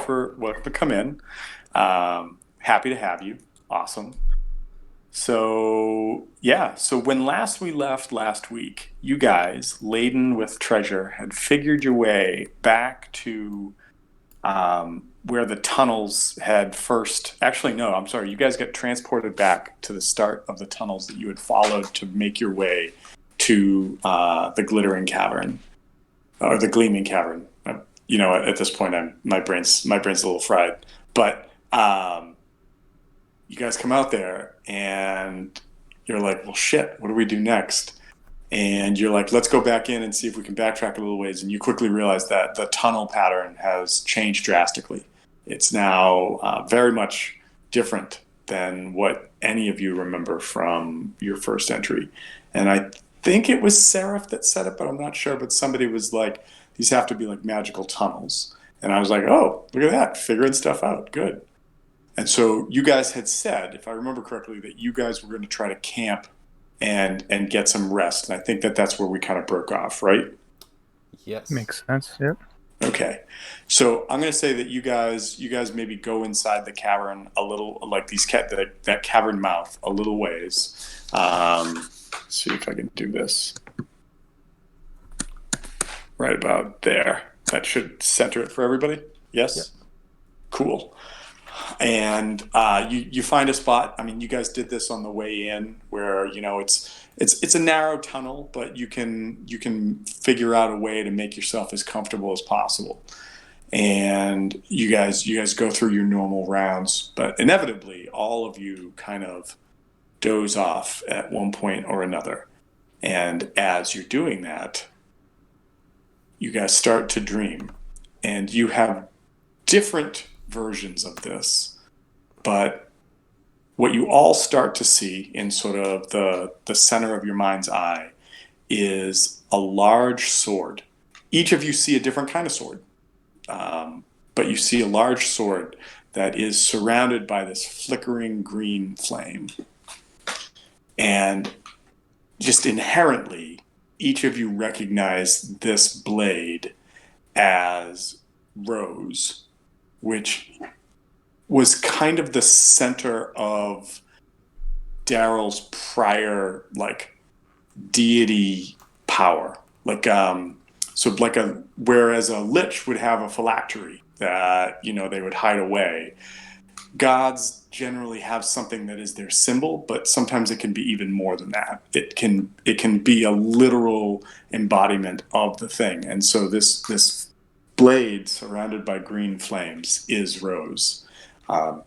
welcome to come in. Happy to have you. Awesome. So yeah, so when last we left last week, you guys, laden with treasure, had figured your way back to where the tunnels had first. Actually, no, I'm sorry. You guys got transported back to the start of the tunnels that you had followed to make your way to the glittering cavern or the gleaming cavern. At this point, my brain's a little fried. But you guys come out there and you're like, well, shit, what do we do next? And you're like, let's go back in and see if we can backtrack a little ways. And you quickly realize that the tunnel pattern has changed drastically. It's now very much different than what any of you remember from your first entry. And I think it was Seraph that said it, but I'm not sure. But somebody was like, these have to be like magical tunnels. And I was like, oh, look at that, figuring stuff out. Good. And so you guys had said, if I remember correctly, that you guys were going to try to camp and get some rest. And I think that that's where we kind of broke off, right? Yes. Makes sense. Yep. Okay. So I'm going to say that you guys maybe go inside the cavern a little, like that cavern mouth a little ways. Let's see if I can do this. Right about there. That should center it for everybody. Yes? Yep. Cool. And you find a spot. I mean, you guys did this on the way in, where it's a narrow tunnel, but you can figure out a way to make yourself as comfortable as possible. And you guys go through your normal rounds, but inevitably, all of you kind of doze off at one point or another. And as you're doing that, you guys start to dream, and you have different versions of this, but what you all start to see in sort of the center of your mind's eye is a large sword. Each of you see a different kind of sword, but you see a large sword that is surrounded by this flickering green flame. And just inherently, each of you recognize this blade as Rose, which was kind of the center of Daryl's prior deity power. Whereas a lich would have a phylactery that they would hide away, gods generally have something that is their symbol, but sometimes it can be even more than that. It can be a literal embodiment of the thing. And so this blade surrounded by green flames is Rose. And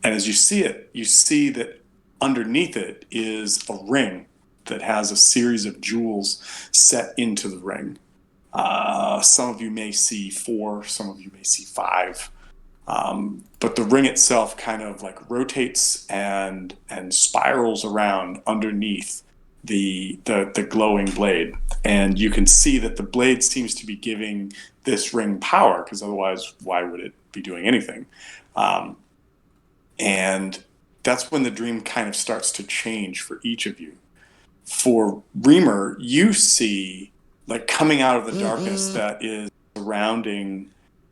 as you see it, you see that underneath it is a ring that has a series of jewels set into the ring. Some of you may see 4, some of you may see 5. But the ring itself kind of rotates and spirals around underneath the glowing blade. And you can see that the blade seems to be giving this ring power, because otherwise why would it be doing anything? And that's when the dream kind of starts to change for each of you. For Reamer, you see coming out of the darkness that is surrounding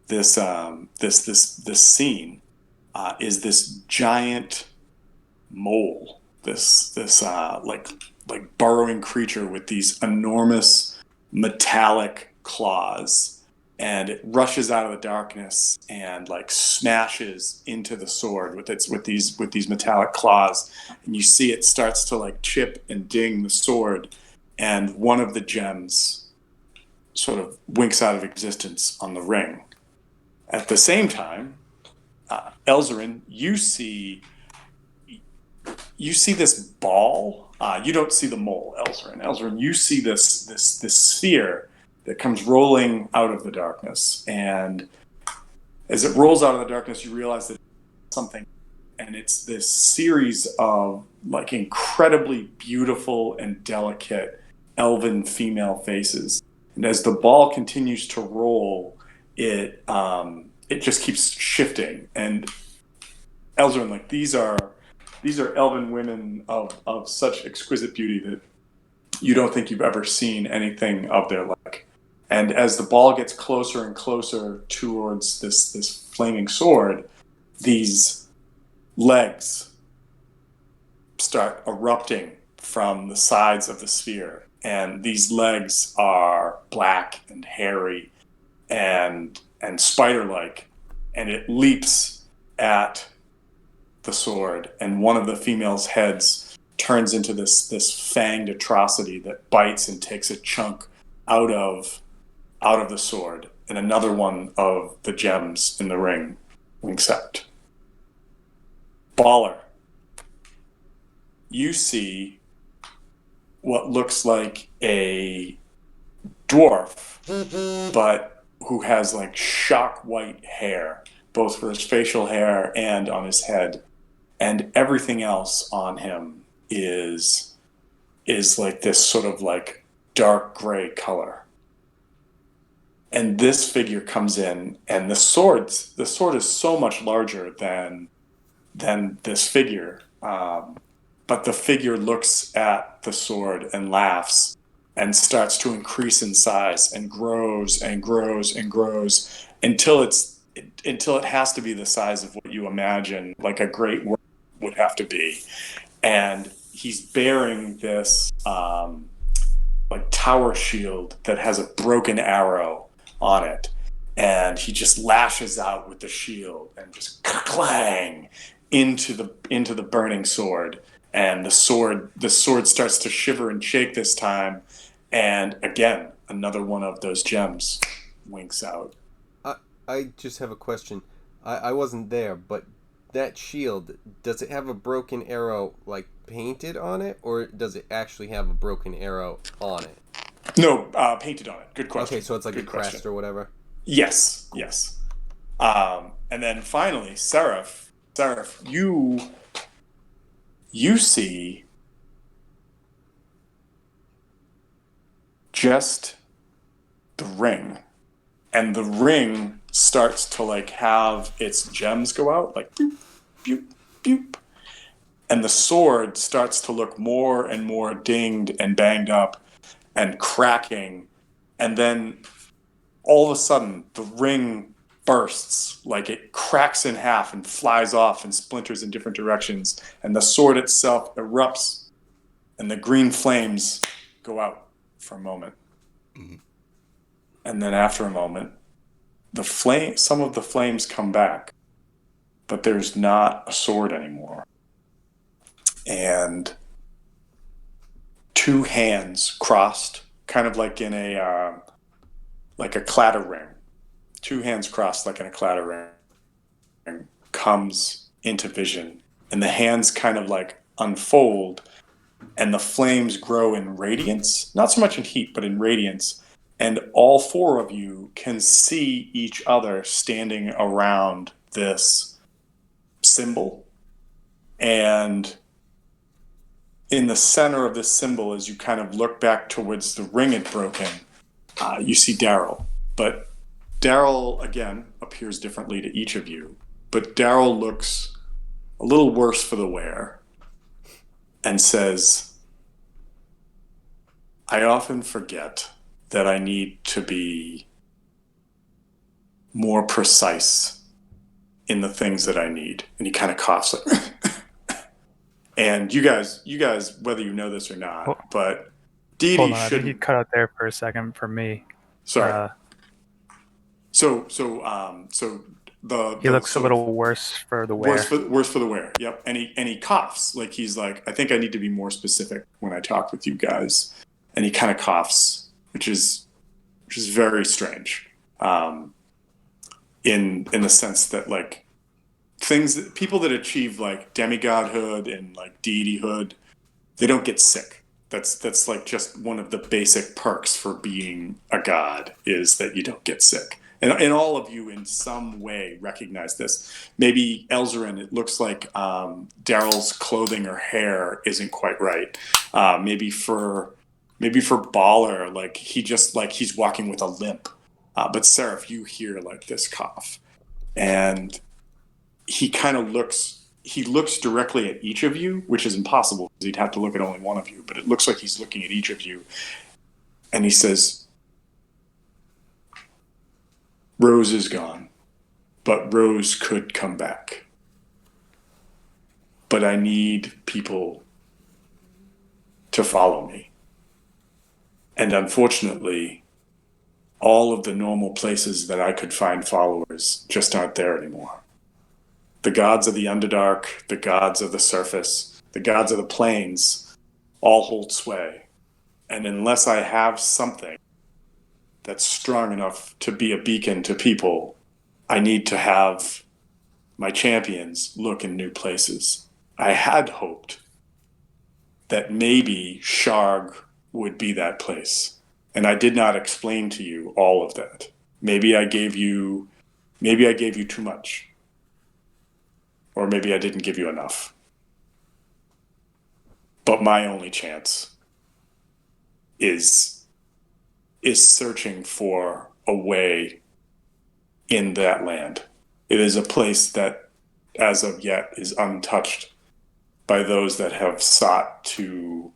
this scene is this giant mole, this burrowing creature with these enormous metallic claws, and it rushes out of the darkness and smashes into the sword with these metallic claws, and you see it starts to chip and ding the sword, and one of the gems sort of winks out of existence on the ring. At the same time, Elzarin, you see this ball. You don't see the mole, Elzarin. Elzarin, you see this sphere that comes rolling out of the darkness. And as it rolls out of the darkness, you realize that it's something, and it's this series of incredibly beautiful and delicate elven female faces. And as the ball continues to roll, it just keeps shifting. And Elzarin, these are elven women of such exquisite beauty that you don't think you've ever seen anything of their like. And as the ball gets closer and closer towards this flaming sword, these legs start erupting from the sides of the sphere. And these legs are black and hairy and spider-like, and it leaps at the sword, and one of the female's heads turns into this fanged atrocity that bites and takes a chunk out of the sword, and another one of the gems in the ring winks out. Baller, you see what looks like a dwarf, but who has like shock white hair, both for his facial hair and on his head, and everything else on him is like this sort of like dark gray color. And this figure comes in, and the sword is so much larger than this figure. But the figure looks at the sword and laughs and starts to increase in size and grows and grows and grows until it has to be the size of what you imagine like a great worm would have to be. And he's bearing this like tower shield that has a broken arrow on it. And he just lashes out with the shield and just clang into the burning sword. And the sword starts to shiver and shake this time, and again another one of those gems winks out. I just have a question. I wasn't there, but that shield, does it have a broken arrow like painted on it, or does it actually have a broken arrow on it? No, painted on it. Good question. Okay, so it's like Good a crest question. or whatever. Yes, yes. And then finally, Seraph, you see just the ring, and the ring starts to like have its gems go out, like boop, boop, boop, and the sword starts to look more and more dinged and banged up and cracking, and then all of a sudden the ring bursts, like it cracks in half and flies off and splinters in different directions, and the sword itself erupts, and the green flames go out for a moment. Mm-hmm. And then after a moment, some of the flames come back, but there's not a sword anymore. And two hands crossed, kind of like in a clatter ring. Two hands crossed like in a clatter ring comes into vision, and the hands kind of like unfold, and the flames grow in radiance, not so much in heat, but in radiance. And all four of you can see each other standing around this symbol. And in the center of this symbol, as you kind of look back towards the ring it broken, you see Daryl. But Daryl, again, appears differently to each of you. But Daryl looks a little worse for the wear and says, I often forget that I need to be more precise in the things that I need. And he kind of coughs like, and you guys, whether you know this or not, but Dee Dee should. I think you cut out there for a second for me. Sorry. So he looks a little worse for the wear. Worse for the wear. Yep. And he coughs, like he's like, I think I need to be more specific when I talk with you guys. And he kind of coughs, which is very strange. In the sense that like people that achieve like demigodhood and like deityhood, they don't get sick. That's like just one of the basic perks for being a god, is that you don't get sick. And all of you in some way recognize this. Maybe Elzarin, it looks like Daryl's clothing or hair isn't quite right. Maybe for Baller, like he's walking with a limp. But Seraph, you hear like this cough, and he kind of looks directly at each of you, which is impossible because he'd have to look at only one of you, but it looks like he's looking at each of you. And he says, Rose is gone, but Rose could come back. But I need people to follow me. And unfortunately, all of the normal places that I could find followers just aren't there anymore. The gods of the Underdark, the gods of the surface, the gods of the plains all hold sway. And unless I have something that's strong enough to be a beacon to people, I need to have my champions look in new places. I had hoped that maybe Sharg would be that place. And I did not explain to you all of that. Maybe I gave you too much. Or maybe I didn't give you enough. But my only chance is searching for a way in that land. It is a place that, as of yet, is untouched by those that have sought to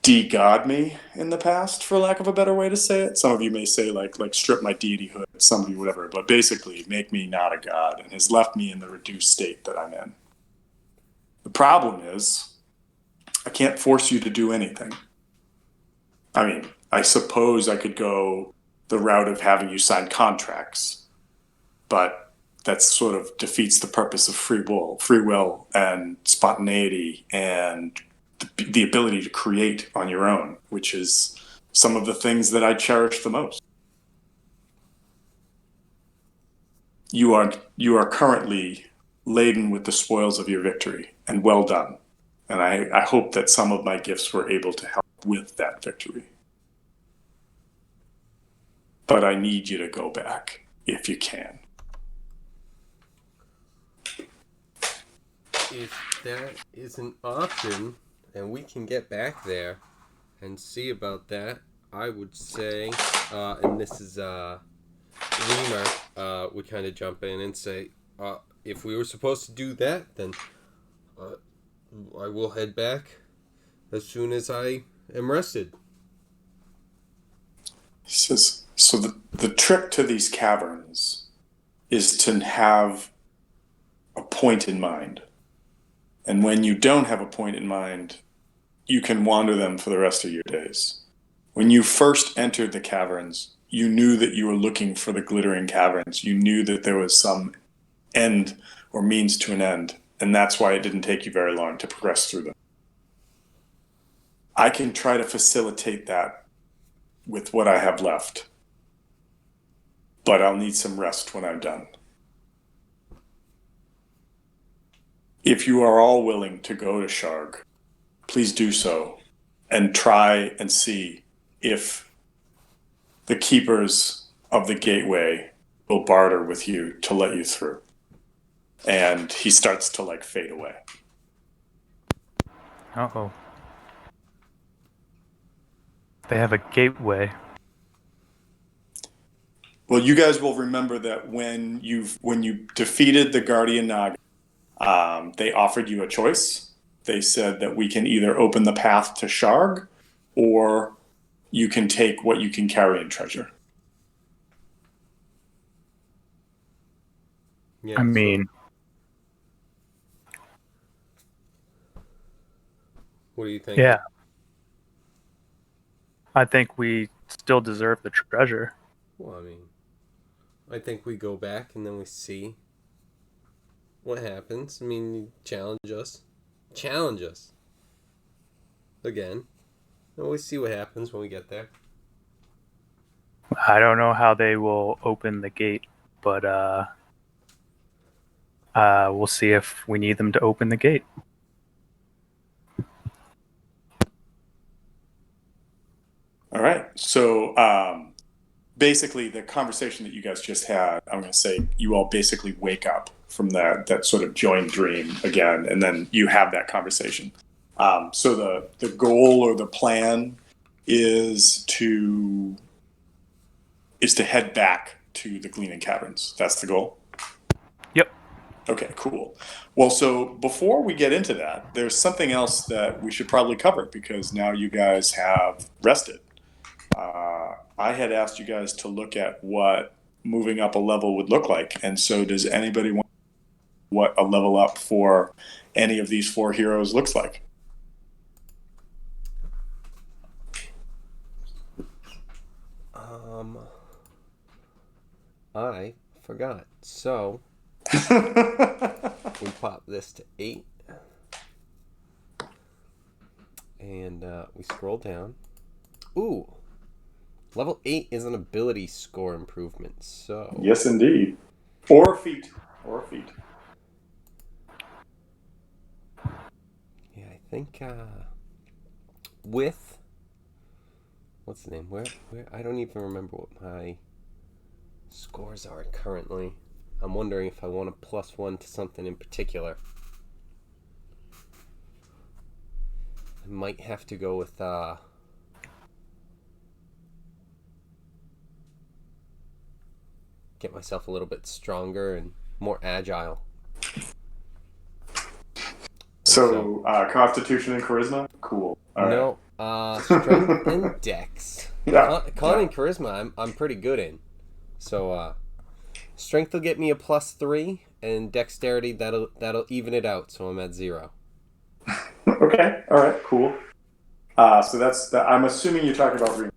de-god me in the past, for lack of a better way to say it. Some of you may say like strip my deityhood, some of you whatever, but basically make me not a god, and has left me in the reduced state that I'm in. The problem is, I can't force you to do anything. I mean, I suppose I could go the route of having you sign contracts, but that sort of defeats the purpose of free will and spontaneity and the ability to create on your own, which is some of the things that I cherish the most. You are currently laden with the spoils of your victory, and well done. And I hope that some of my gifts were able to help with that victory. But I need you to go back, if you can. If that is an option, and we can get back there and see about that, I would say, and this is Reamer would kind of jump in and say, if we were supposed to do that, then I will head back as soon as I am rested. He says, so the trick to these caverns is to have a point in mind. And when you don't have a point in mind, you can wander them for the rest of your days. When you first entered the caverns, you knew that you were looking for the glittering caverns. You knew that there was some end or means to an end, and that's why it didn't take you very long to progress through them. I can try to facilitate that with what I have left, but I'll need some rest when I'm done. If you are all willing to go to Sharg, please do so, and try and see if the keepers of the gateway will barter with you to let you through. And he starts to fade away. Uh-oh. They have a gateway. Well, you guys will remember that when you defeated the Guardian Naga, they offered you a choice. They said that we can either open the path to Sharg, or you can take what you can carry in treasure. Yeah, I mean... What do you think? Yeah. I think we still deserve the treasure. Well, I mean, I think we go back and then we see what happens. I mean, you challenge us. Challenge us. Again. And we see what happens when we get there. I don't know how they will open the gate, but we'll see if we need them to open the gate. All right. So basically, the conversation that you guys just had, I'm going to say you all basically wake up from that sort of joined dream again, and then you have that conversation. So the goal or the plan is to head back to the Gleaming Caverns. That's the goal? Yep. Okay, cool. Well, so before we get into that, there's something else that we should probably cover, because now you guys have rested. I had asked you guys to look at what moving up a level would look like. And so does anybody want what a level up for any of these 4 heroes looks like? I forgot. So we pop this to 8. And we scroll down. Ooh. Level 8 is an ability score improvement, so... Yes, indeed. Or feat. Yeah, I think, with... What's the name? Where? I don't even remember what my scores are currently. I'm wondering if I want a +1 to something in particular. I might have to go with, get myself a little bit stronger and more agile. So, Constitution and Charisma? Cool. All right. No, Strength and Dex. Yeah. Con and Charisma, I'm pretty good in. So, Strength will get me a +3, and Dexterity that'll even it out. So I'm at 0. Okay. All right. Cool. So that's. I'm assuming you're talking about Reamer.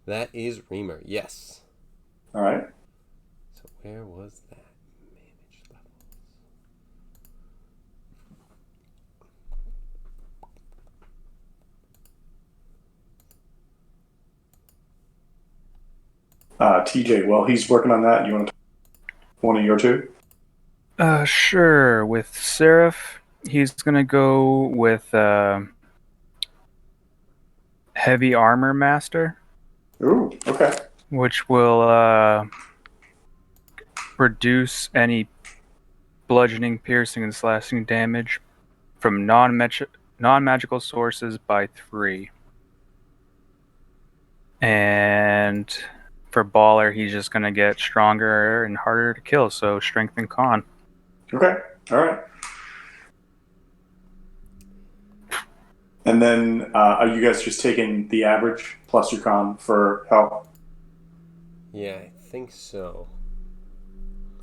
That is Reamer. Yes. All right. So where was that? Manage levels. TJ, well, he's working on that. You want to one of your two? Sure. With Seraph, he's gonna go with Heavy Armor Master, Ooh. Okay. which will reduce any bludgeoning, piercing, and slashing damage from non-magical sources by 3. And for Baller, he's just gonna get stronger and harder to kill, so Strength and Con. Okay. All right. And then are you guys just taking the average plus your con for health? Yeah, I think so.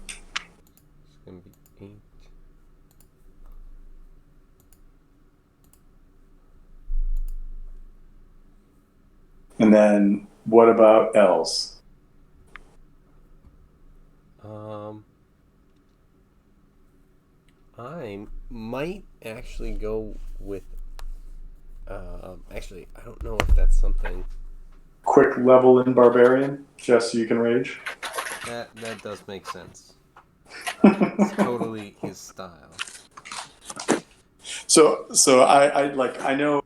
It's gonna be 8. And then what about L's? I might actually go with. Actually, I don't know if that's something. Quick level in Barbarian, just so you can rage. That does make sense. It's totally his style. So I know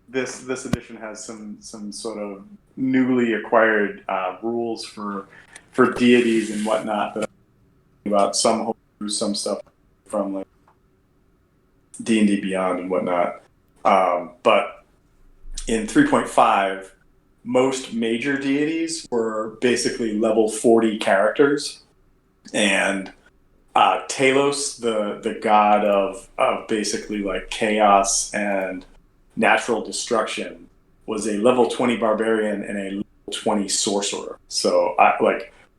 this edition has some sort of newly acquired rules for deities and whatnot that I'm thinking about. Some stuff from like D&D Beyond and whatnot. But in 3.5, most major deities were basically level 40 characters, and Talos, the god of basically like chaos and natural destruction, was a level 20 barbarian and a level 20 sorcerer. So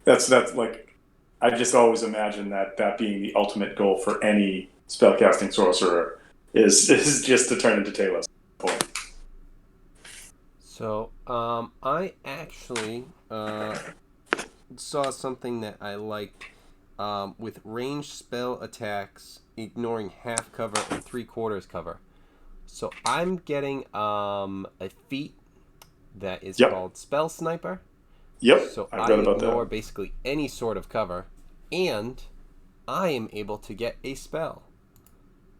that's like I just always imagine that being the ultimate goal for any spellcasting sorcerer is just to turn into Talos. So, I actually saw something that I liked with ranged spell attacks, ignoring half cover and 3/4 cover. So I'm getting a feat that is called Spell Sniper. Yep, So I've I read about ignore that. basically any sort of cover, and I am able to get a spell.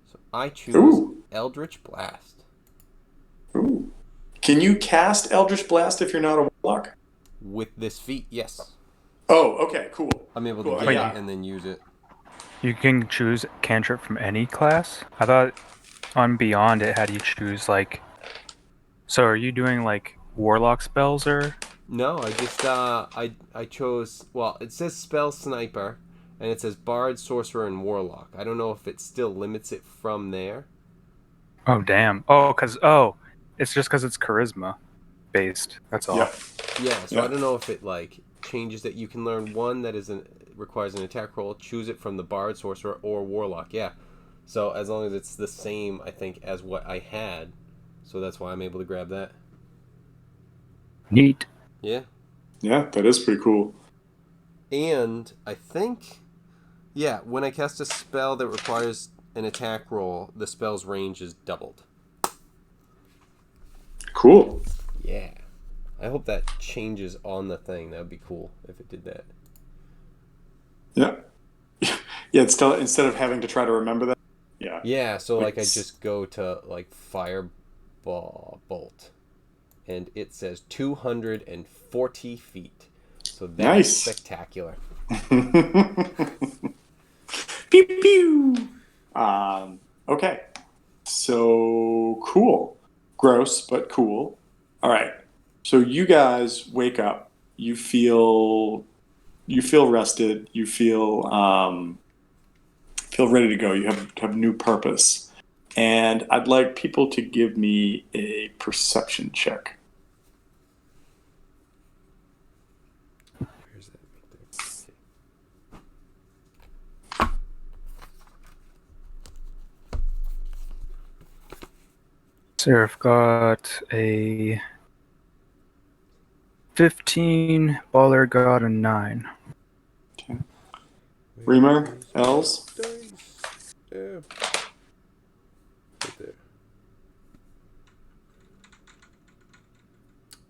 So I choose Ooh. Eldritch Blast. Ooh. Can you cast Eldritch Blast if you're not a warlock? With this feat, yes. Oh, okay, cool. I'm able Cool, to get yeah. it and then use it. You can choose cantrip from any class. I thought on Beyond it had you choose like. So are you doing like warlock spells or? No, I just I chose, well, it says Spell Sniper and it says Bard, Sorcerer, and Warlock. I don't know if it still limits it from there. Oh damn! It's just because it's charisma. based. That's all. Yeah. Yeah, so Yeah. I don't know if it like changes that you can learn one that requires an attack roll, choose it from the Bard, Sorcerer, or Warlock. Yeah. So as long as it's the same, I think, as what I had, so that's why I'm able to grab that. Neat. Yeah. Yeah, that is pretty cool. And I think, yeah, when I cast a spell that requires an attack roll, the spell's range is doubled. Cool. Yeah. I hope that changes on the thing. That would be cool if it did that. Yeah. Yeah, it's still, instead of having to try to remember that. Yeah. Yeah, so like I It's- just go to like Fireball Bolt, and it says 240 feet. So that's Nice. spectacular. Pew pew. Okay. So cool. Gross, but cool. All right. So you guys wake up. You feel rested. You feel ready to go. You have new purpose. And I'd like people to give me a perception check. Where's that? Right there. Okay. So I've got a 15, Baller got a 9. Reamer, Els? Dice. Yeah. Right there.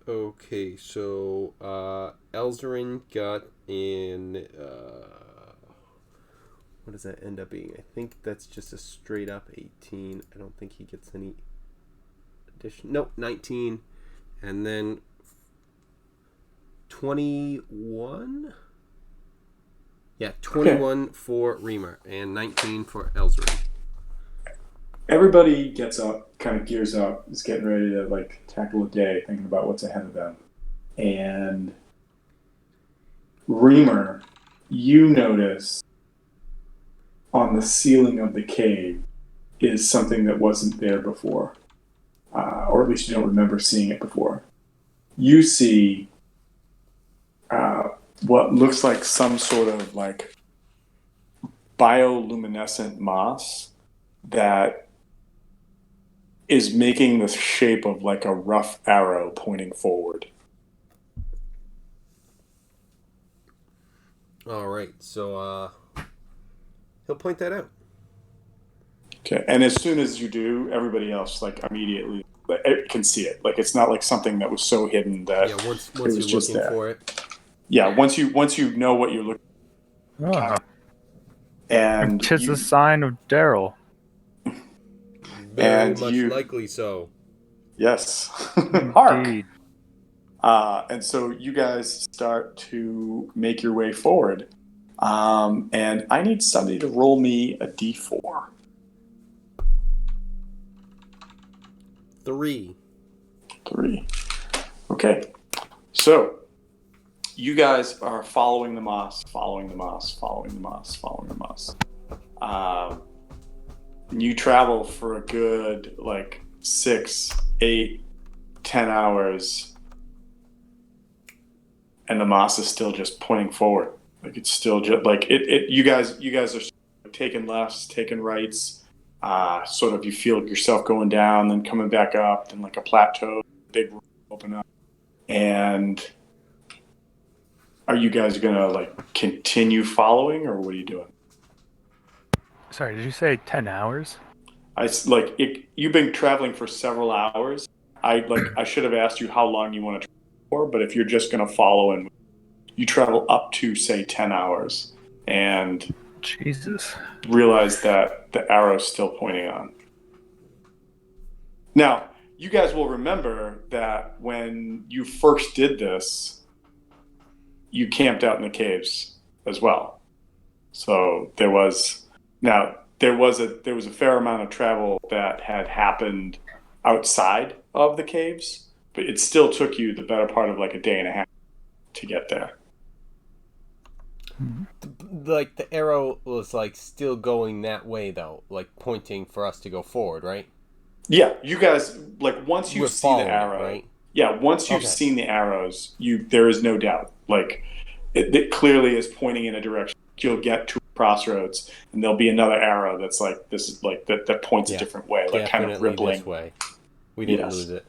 Okay, so Elzarin got in. What does that end up being? I think that's just a straight up 18. I don't think he gets any addition. Nope, 19. And then 21? Yeah, 21 for Reamer and 19 for Elzarin. Everybody gets up, kind of gears up, is getting ready to like tackle a day, thinking about what's ahead of them. And Reamer, you notice on the ceiling of the cave is something that wasn't there before, or at least you don't remember seeing it before. You see what looks like some sort of like bioluminescent moss that is making the shape of like a rough arrow pointing forward. All right, so he'll point that out. Okay, and as soon as you do, everybody else like immediately can see it. Like it's not like something that was so hidden that Yeah, once was you're just looking there. for it. Yeah, once you know what you're looking Oh, and tis you, a sign of Daryl. Very And much you- likely so. yes, hark. Indeed. And so you guys start to make your way forward. And I need somebody to roll me a d4. 3. 3. Okay. So you guys are following the moss, following the moss, following the moss, following the moss. You travel for a good like 6, 8, 10 hours, and the moss is still just pointing forward. Like it's still just like it. You guys are taking lefts, taking rights. Sort of you feel yourself going down, then coming back up, then like a plateau, big room open up. And are you guys gonna like continue following, or what are you doing? Sorry, did you say 10 hours? You've been traveling for several hours. I should have asked you how long you want to travel for, but if you're just gonna follow and you travel up to say 10 hours and Jesus. realize that the arrow's still pointing on. Now, you guys will remember that when you first did this, you camped out in the caves as well. So there was a fair amount of travel that had happened outside of the caves, but it still took you the better part of like a day and a half to get there. Like the arrow was like still going that way though, like pointing for us to go forward, right? Yeah, you guys like once you We're see the following it, arrow, right? Yeah, once you've Okay. seen the arrows, there is no doubt. Like it clearly is pointing in a direction. You'll get to a crossroads, and there'll be another arrow that's like this is like that points a Yeah. different way, like kind of Definitely rippling. this way. We didn't Yes. lose it.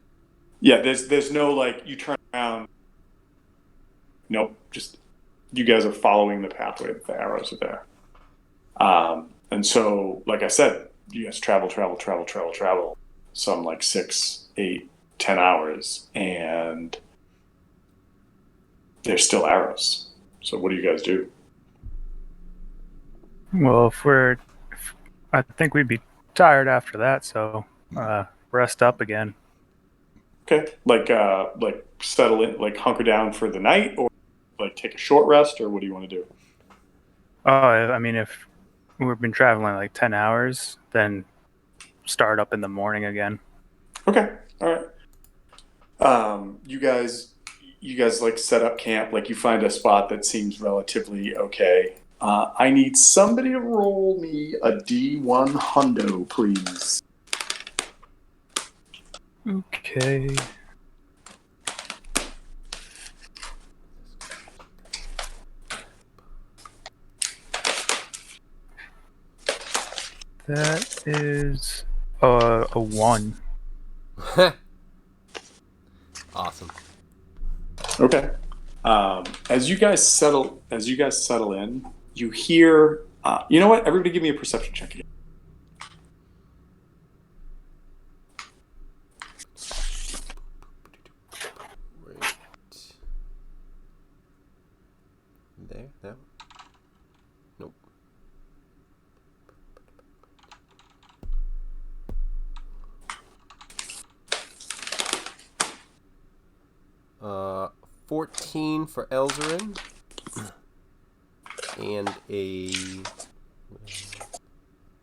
Yeah. There's no like you turn around. Nope. Just you guys are following the pathway that the arrows are there. And so, like I said, you guys travel, some like 6, 8, 10 hours, and there's still arrows. So what do you guys do? Well, I think we'd be tired after that, so rest up again. Okay, like settle in, like hunker down for the night, or like take a short rest, or what do you want to do? Oh, I mean, if we've been traveling like 10 hours, then start up in the morning again. Okay, all right. You guys like set up camp. Like you find a spot that seems relatively okay. I need somebody to roll me a D1 hundo, please. Okay. That is a 1. Awesome. Okay. As you guys settle in, you hear. You know what? Everybody, give me a perception check again. Right. There. That. Nope. 14 for Elzarin. And a...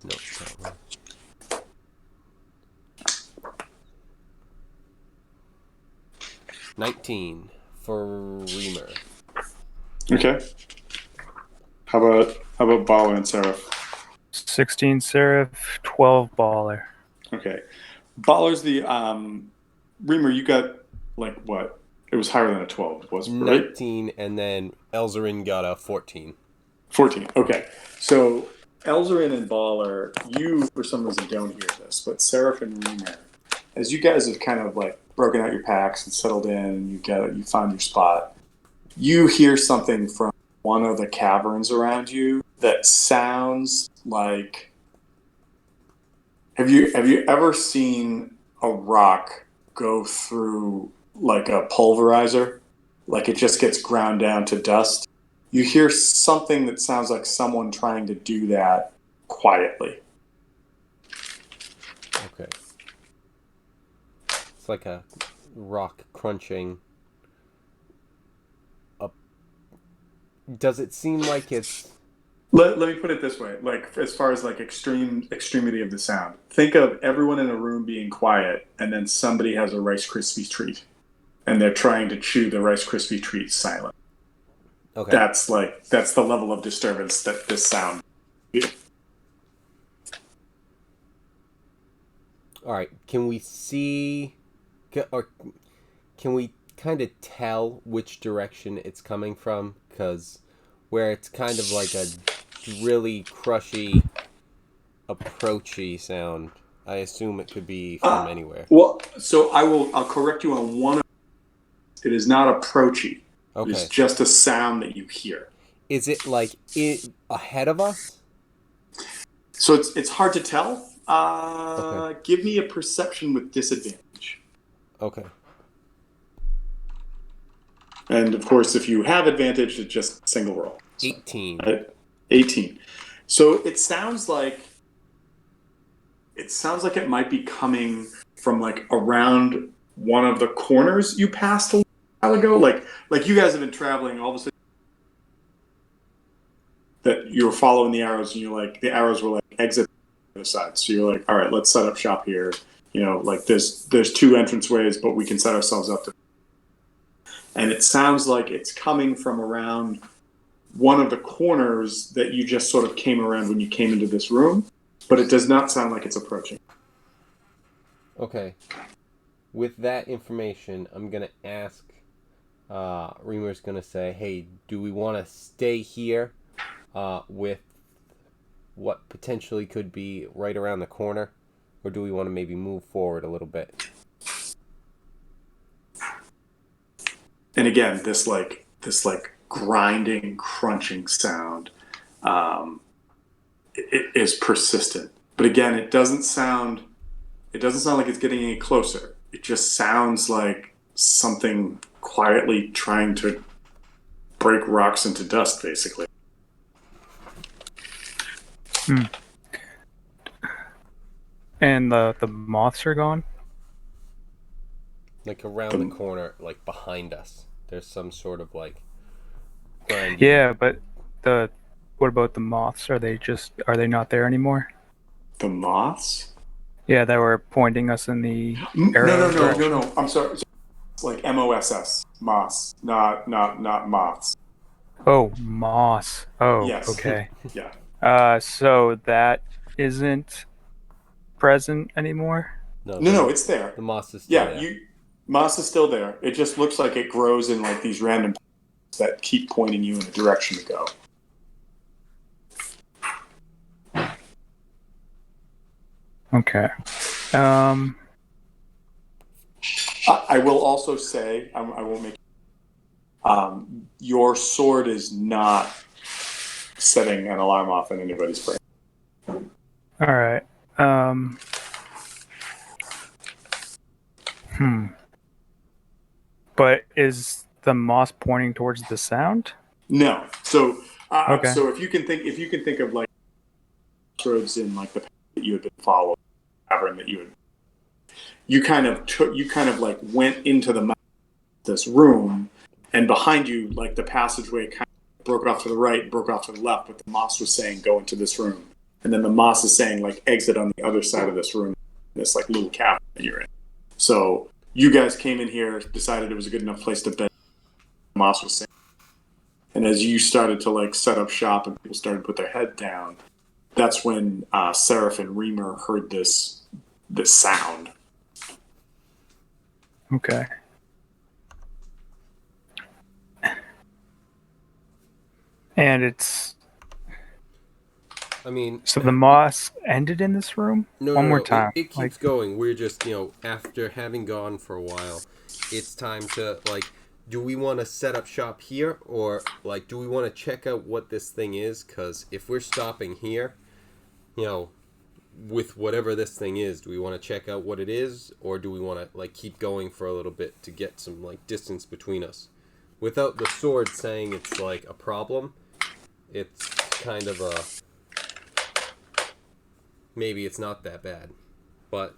No, that one. $19 for Reamer. Okay. How about Baller and Seraph? 16 Seraph, 12 Baller. Okay. Baller's the Reamer. You got like what? It was higher than a 12, wasn't it? Right? 19, and then Elzarin got a 14. 14. Okay. So Elzarin and Baller, you for some reason don't hear this, but Seraph and Reamer, as you guys have kind of like broken out your packs and settled in, and you found your spot, you hear something from one of the caverns around you that sounds like. Have you ever seen a rock go through like a pulverizer? Like it just gets ground down to dust? You hear something that sounds like someone trying to do that quietly. Okay. It's like a rock crunching. Does it seem like it's... Let me put it this way, like as far as like extremity of the sound. Think of everyone in a room being quiet, and then somebody has a Rice Krispie treat, and they're trying to chew the Rice Krispie treat silent. Okay. That's the level of disturbance that this sound. All right. Can we see, or can we kind of tell which direction it's coming from? Because where it's kind of like a really crushy, approachy sound, I assume it could be from anywhere. Well, so I'll correct you on one. It is not approachy. Okay. It's just a sound that you hear. Is it like ahead of us? So it's hard to tell. Okay. Give me a perception with disadvantage. Okay. And of course, if you have advantage, it's just single roll. 18. 18. So it sounds like it might be coming from like around one of the corners you passed a while ago. Like you guys have been traveling, all of a sudden that you were following the arrows, and you're like the arrows were like exit the other side. So you're like, all right, let's set up shop here. You know, like there's 2 entranceways, but we can set ourselves up to. And it sounds like it's coming from around one of the corners that you just sort of came around when you came into this room, but it does not sound like it's approaching. Okay. with that information, I'm gonna ask. Reamer's gonna say, "Hey, do we want to stay here, with what potentially could be right around the corner, or do we want to maybe move forward a little bit?" And again, this grinding, crunching sound is persistent. But again, it doesn't sound like it's getting any closer. It just sounds like something quietly trying to break rocks into dust, basically. And the moths are gone? Like around the corner, like behind us, there's some sort of like grinding. Yeah, but what about the moths? Are they not there anymore? The moths? Yeah, that were pointing us in the No, arrow no, no, direction. no, no. I'm sorry. It's like MOSS, moss, not moths. Oh, moss. Oh, Yes. okay. Yeah. So that isn't present anymore? No, it's there. The moss is still Yeah, there. moss is still there. It just looks like it grows in like these random that keep pointing you in a direction to go. Okay. I will also say, I won't make. Your sword is not setting an alarm off in anybody's brain. All right. But is the moss pointing towards the sound? No. So, Okay. so if you can think of like roads in like the path that you had been following, cavern that you kind of like went into this room, and behind you, like the passageway kind of broke off to the right and broke off to the left, but the moss was saying go into this room, and then the moss is saying like exit on the other side of this room, this like little cavern that you're in. So you guys came in here, decided it was a good enough place to bed. The moss was saying, and as you started to like set up shop and people started to put their head down, that's when Seraph and Reamer heard this sound. Okay. And it's I mean, so the moss ended in this room? One more time. It keeps going. We're just, after having gone for a while, it's time to, like, do we want to set up shop here? Or, like, do we want to check out what this thing is? Because if we're stopping here, with whatever this thing is, do we want to check out what it is? Or do we want to, like, keep going for a little bit to get some, like, distance between us? Without the sword saying it's, like, a problem, it's kind of a... Maybe it's not that bad, but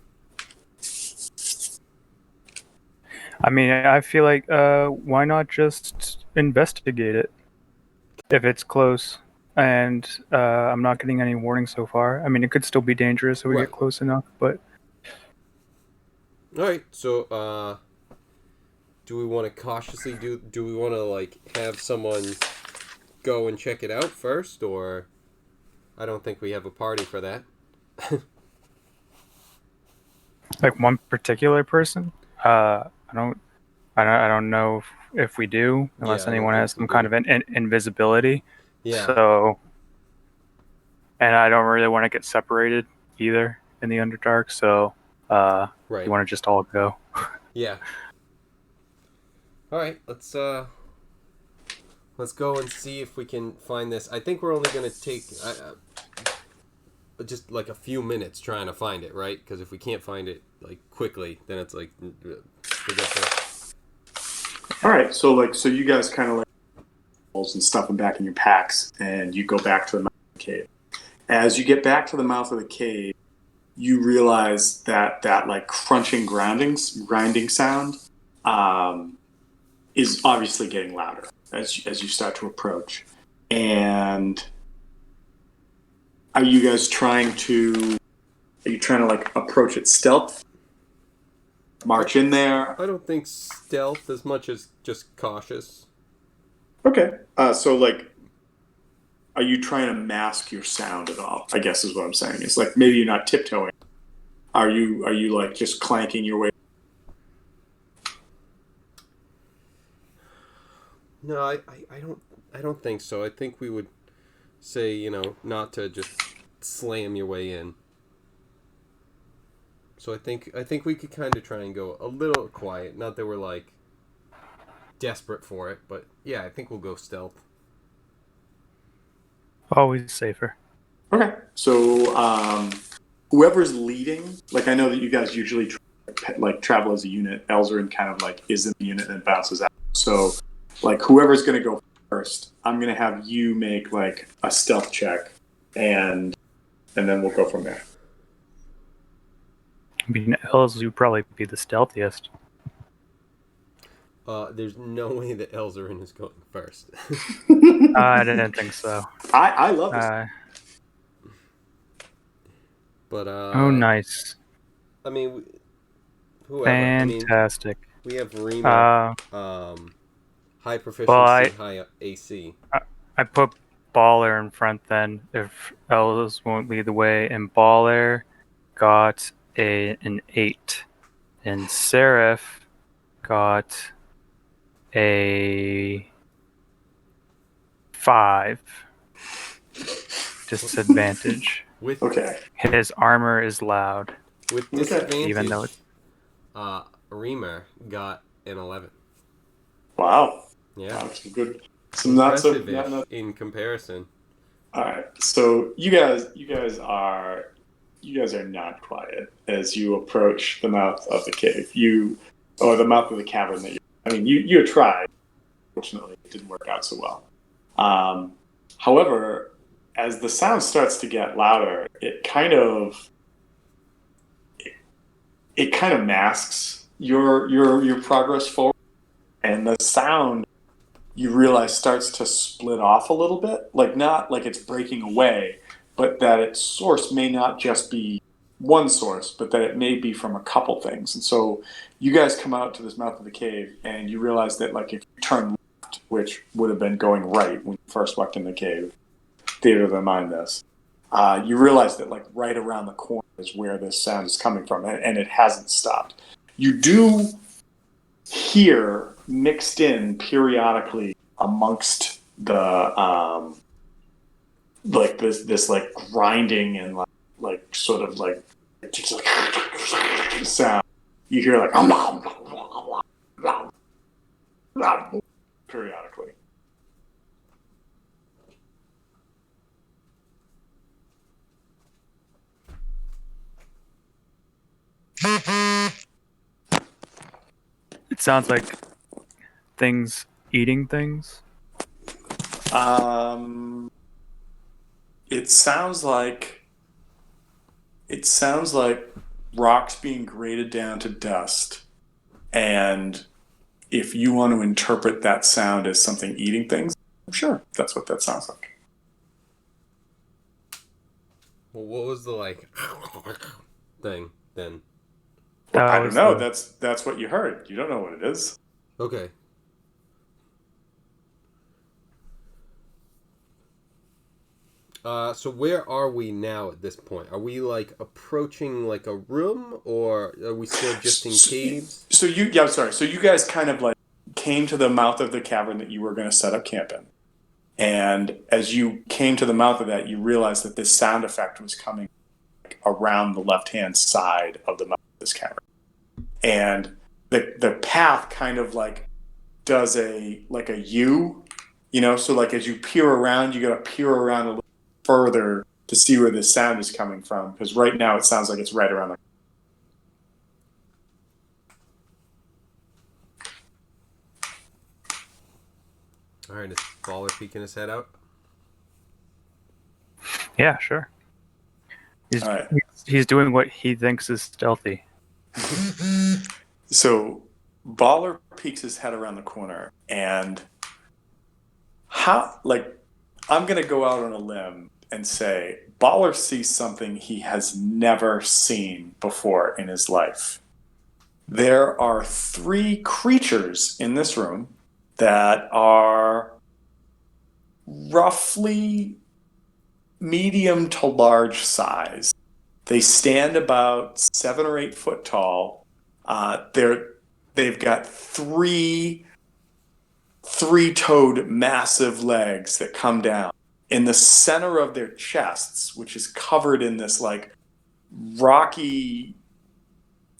I mean, I feel like why not just investigate it if it's close and I'm not getting any warning so far. I mean, it could still be dangerous if we Right. get close enough, but all right. So, do we want to cautiously do we want to like have someone go and check it out first, or I don't think we have a party for that. like one particular person, I don't know if we do, unless Yeah, I don't anyone think has we some do. kind of invisibility. Yeah. So, and I don't really want to get separated either in the Underdark. So, Right. you want to just all go? Yeah. All right. Let's go and see if we can find this. I think we're only gonna take just like a few minutes trying to find it, right? Because if we can't find it like quickly, then it's like forget that. All right, so you guys kind of like and stuff them back in your packs, and you go back to the mouth of the cave. As you get back to the mouth of the cave, you realize that like crunching, grinding sound is obviously getting louder as you start to approach. And are you trying to like approach it stealth? March in there? I don't think stealth as much as just cautious. Okay. So like, are you trying to mask your sound at all? I guess is what I'm saying. It's like maybe you're not tiptoeing. Are you like just clanking your way? No, I don't think so. I think we would say, not to just slam your way in. So I think we could kind of try and go a little quiet. Not that we're like desperate for it, but yeah, I think we'll go stealth. Always safer. Okay. So whoever's leading, like I know that you guys usually travel as a unit. Elzarin kind of like is in the unit and bounces out. So like whoever's going to go first, I'm going to have you make like a stealth check, and then we'll go from there. I mean, Elz would probably be the stealthiest. There's no way that Elzarin is going first. I didn't think so. I love this. But Oh, nice. I mean, whoever. I mean, Fantastic. we have Rima, high proficiency, high AC. I put Baller in front then, if Elz won't lead the way, and Baller got an 8, and Seraph got a 5. Disadvantage. Okay. His armor is loud. With disadvantage, Even though it's... Rima got an 11. Wow. Yeah. Wow, some good. Some not so. In comparison. All right. So you guys are not quiet as you approach the mouth of the cave. Or the mouth of the cavern that you tried. Fortunately, it didn't work out so well. However, as the sound starts to get louder, it kind of masks your progress forward, and the sound, you realize, starts to split off a little bit. Like, not like it's breaking away, but that its source may not just be one source, but that it may be from a couple things. And so you guys come out to this mouth of the cave, and you realize that, like, if you turn left, which would have been going right when you first walked in the cave, theater of the mind this, you realize that, like, right around the corner is where this sound is coming from, and it hasn't stopped. You do hear mixed in periodically amongst the like this like grinding and like sort of like just like sound. You hear like periodically. It sounds like things eating things. It sounds like rocks being grated down to dust, and if you want to interpret that sound as something eating things, sure, that's what that sounds like. Well, what was the like thing then? Well, I don't know. That's what you heard. You don't know what it is. Okay. So where are we now at this point? Are we like approaching like a room, or are we still just in caves? So I'm sorry. So you guys kind of like came to the mouth of the cavern that you were going to set up camp in, and as you came to the mouth of that, you realized that this sound effect was coming around the left-hand side of the mouth of this cavern, and the path kind of like does a U, So like as you peer around, you got to peer around a little further to see where this sound is coming from, because right now it sounds like it's right around the. All right, is Baller peeking his head out? Yeah, sure. He's doing what he thinks is stealthy. So Baller peeks his head around the corner, and I'm going to go out on a limb and say Baller sees something he has never seen before in his life. There are 3 creatures in this room that are roughly medium to large size. They stand about 7 or 8 foot tall. They've got 3 three-toed massive legs that come down. In the center of their chests, which is covered in this like rocky,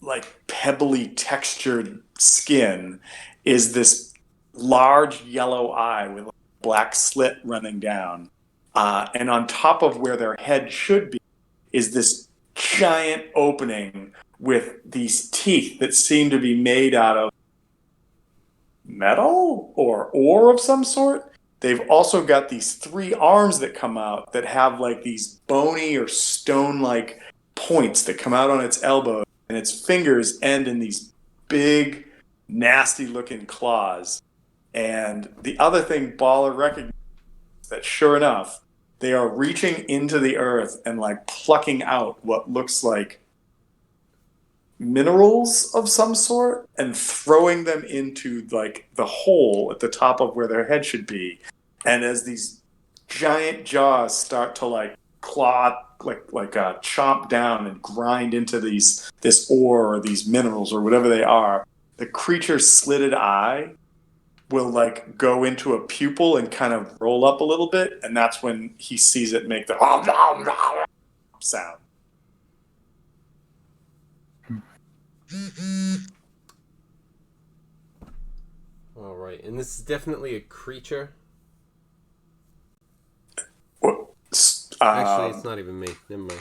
like pebbly textured skin, is this large yellow eye with a black slit running down. And on top of where their head should be is this giant opening with these teeth that seem to be made out of metal or ore of some sort. They've also got these three arms that come out that have like these bony or stone-like points that come out on its elbows, and its fingers end in these big, nasty-looking claws. And the other thing Baller recognizes that, sure enough, they are reaching into the earth and like plucking out what looks like minerals of some sort and throwing them into like the hole at the top of where their head should be. And as these giant jaws start to like claw, chomp down and grind into this ore or these minerals or whatever they are, the creature's slitted eye will like go into a pupil and kind of roll up a little bit, and that's when he sees it make the sound. All right, and this is definitely a creature. Actually, it's not even me. Never mind.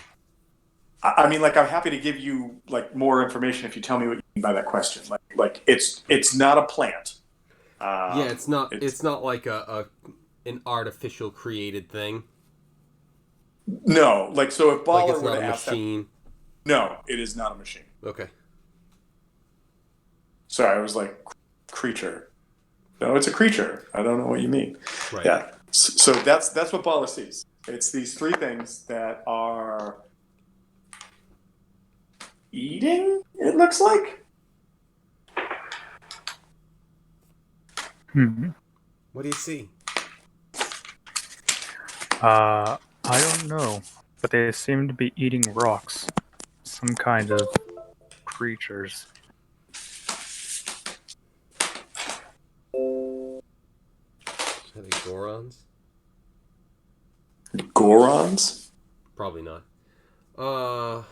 I mean, like, I'm happy to give you like more information if you tell me what you mean by that question. Like it's not a plant. Yeah, it's not. It's not like an artificial created thing. No, like, so if Baller Like it's were not to a ask machine. that, no, it is not a machine. Okay. Sorry, I was like creature. No, it's a creature. I don't know what you mean. Right. Yeah. So that's what Baller sees. It's these three things that are eating, it looks like. What do you see? I don't know, but they seem to be eating rocks. Some kind of creatures. Are they Gorons? Gorons? Probably not. I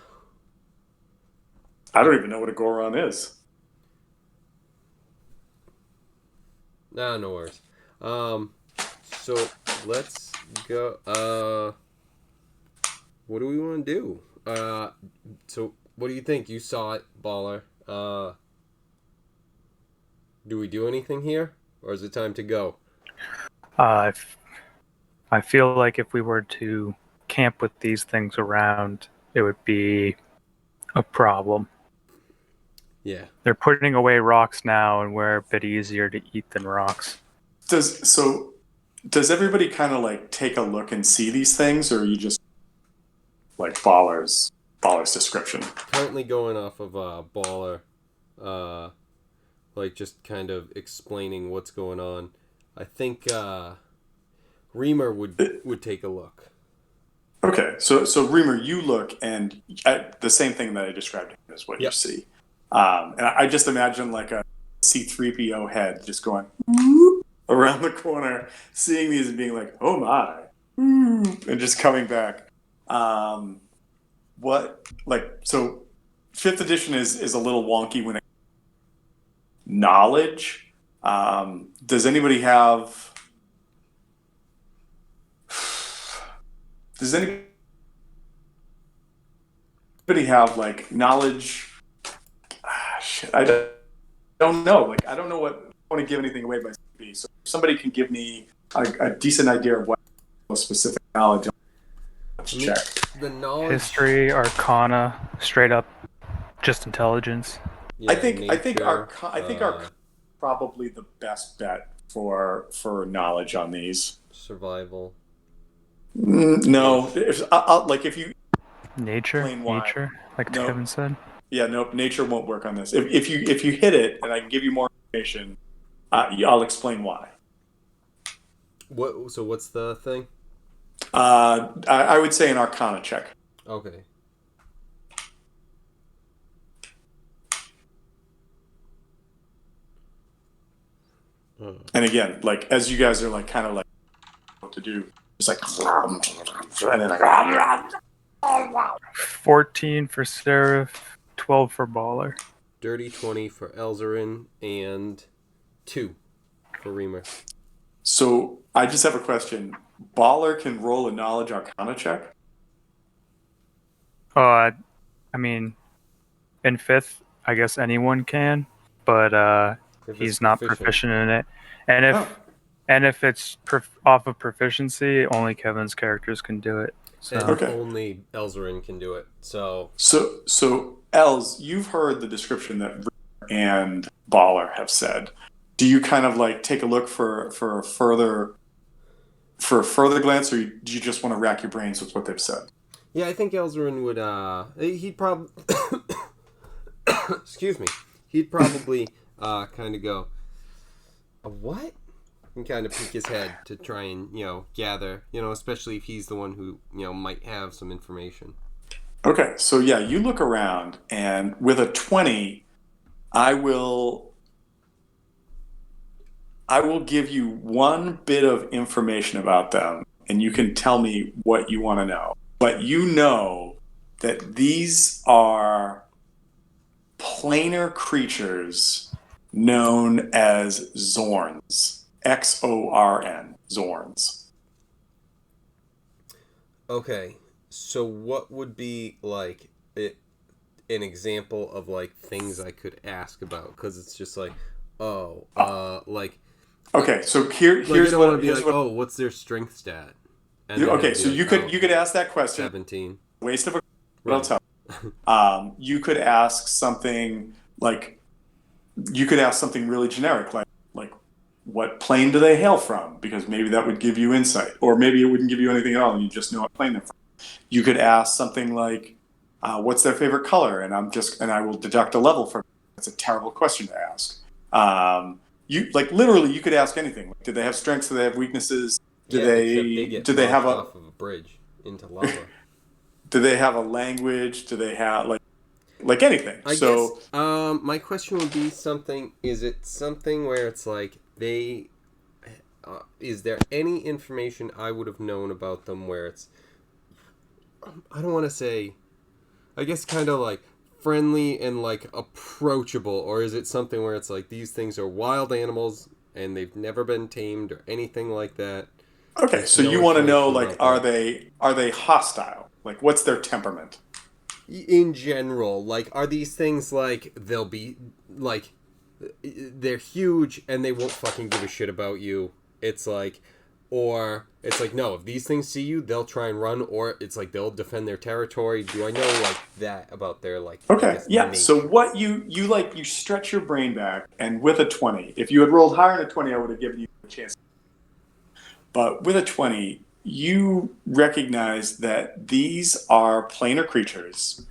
don't even know what a Goron is. Nah, no worries. So let's go. What do we want to do? So what do you think? You saw it, Baller. Do we do anything here, or is it time to go? I feel like if we were to camp with these things around, it would be a problem. Yeah. They're putting away rocks now, and we're a bit easier to eat than rocks. Does everybody kind of like take a look and see these things, or are you just like Baller's description? Currently going off of Baller, like just kind of explaining what's going on. I think Reamer would take a look. Okay, so Reamer, you look, and the same thing that I described is what you see. And I just imagine like a C-3PO head just going around the corner, seeing these and being like, "Oh my," and just coming back. So 5th edition is a little wonky when it knowledge. Does anybody have? Does anybody have like knowledge? Shit, I don't know. Like, I don't know what. I don't want to give anything away by CP. So if somebody can give me a decent idea of what specific knowledge. Let's check. The knowledge. History, Arcana, straight up, just intelligence. Yeah, I think our nature, probably the best bet for knowledge on these. survival. No, if you Nature, Explain why. like No. Kevin said. Yeah, nope. Nature won't work on this. If you hit it, and I can give you more information, I'll explain why. What? So what's the thing? I would say an Arcana check. Okay. And again, like as you guys are like kind of like what to do, it's like and then like 14 for Seraph, 12 for Baller. Dirty 20 for Elzarin, and 2 for Reamer. So I just have a question. Baller can roll a knowledge arcana check. I mean, in 5th, I guess anyone can, but If it's he's not proficient in it. And if Oh. and if it's off of proficiency, only Kevin's characters can do it. So And Okay. only Elzarin can do it. So So Els, you've heard the description that Reamer and Baller have said. Do you kind of like take a look for a further glance, or do you just want to rack your brains with what they've said? yeah, I think Elzarin would. He'd probably. Excuse me. He'd probably kind of go, a what? And kind of peek his head to try and gather, especially if he's the one who might have some information. Okay, so yeah, you look around, and with a 20, I will give you one bit of information about them, and you can tell me what you want to know. But you know that these are planar creatures known as Zorns. Xorn. Zorns. Okay, so what would be like an example of like things I could ask about? Because it's just like, like. Okay, so Like, here's I don't what. want to be Here's like, what oh, what's their strength stat? And then okay, it'd be so like, you could ask that question. 17. Waste of a. Right. I'll tell you. You could ask something like, you could ask something really generic, like what plane do they hail from? Because maybe that would give you insight, or maybe it wouldn't give you anything at all, and you just know what plane they're from. You could ask something like, what's their favorite color? And I will deduct a level from it. That's a terrible question to ask. You like literally, you could ask anything. Like, do they have strengths? Do they have weaknesses? Do Except they have off of a bridge into lava? do they have a language? Do they have like anything? I guess, my question would be something. Is it something where it's like they? Is there any information I would have known about them where it's? I don't want to say. I guess kind of like friendly and like approachable, or is it something where it's like these things are wild animals and they've never been tamed or anything like that? Okay, There's so no you want to know information like about are they hostile? Like what's their temperament? In general, like, are these things like they'll be like they're huge and they won't fucking give a shit about you? It's like, or it's like, no, if these things see you, they'll try and run, or it's like they'll defend their territory. Do I know like that about their like? Okay, I guess, yeah. nature? So what you stretch your brain back, and with a 20, if you had rolled higher than a 20, I would have given you a chance. But with a 20, you recognize that these are planar creatures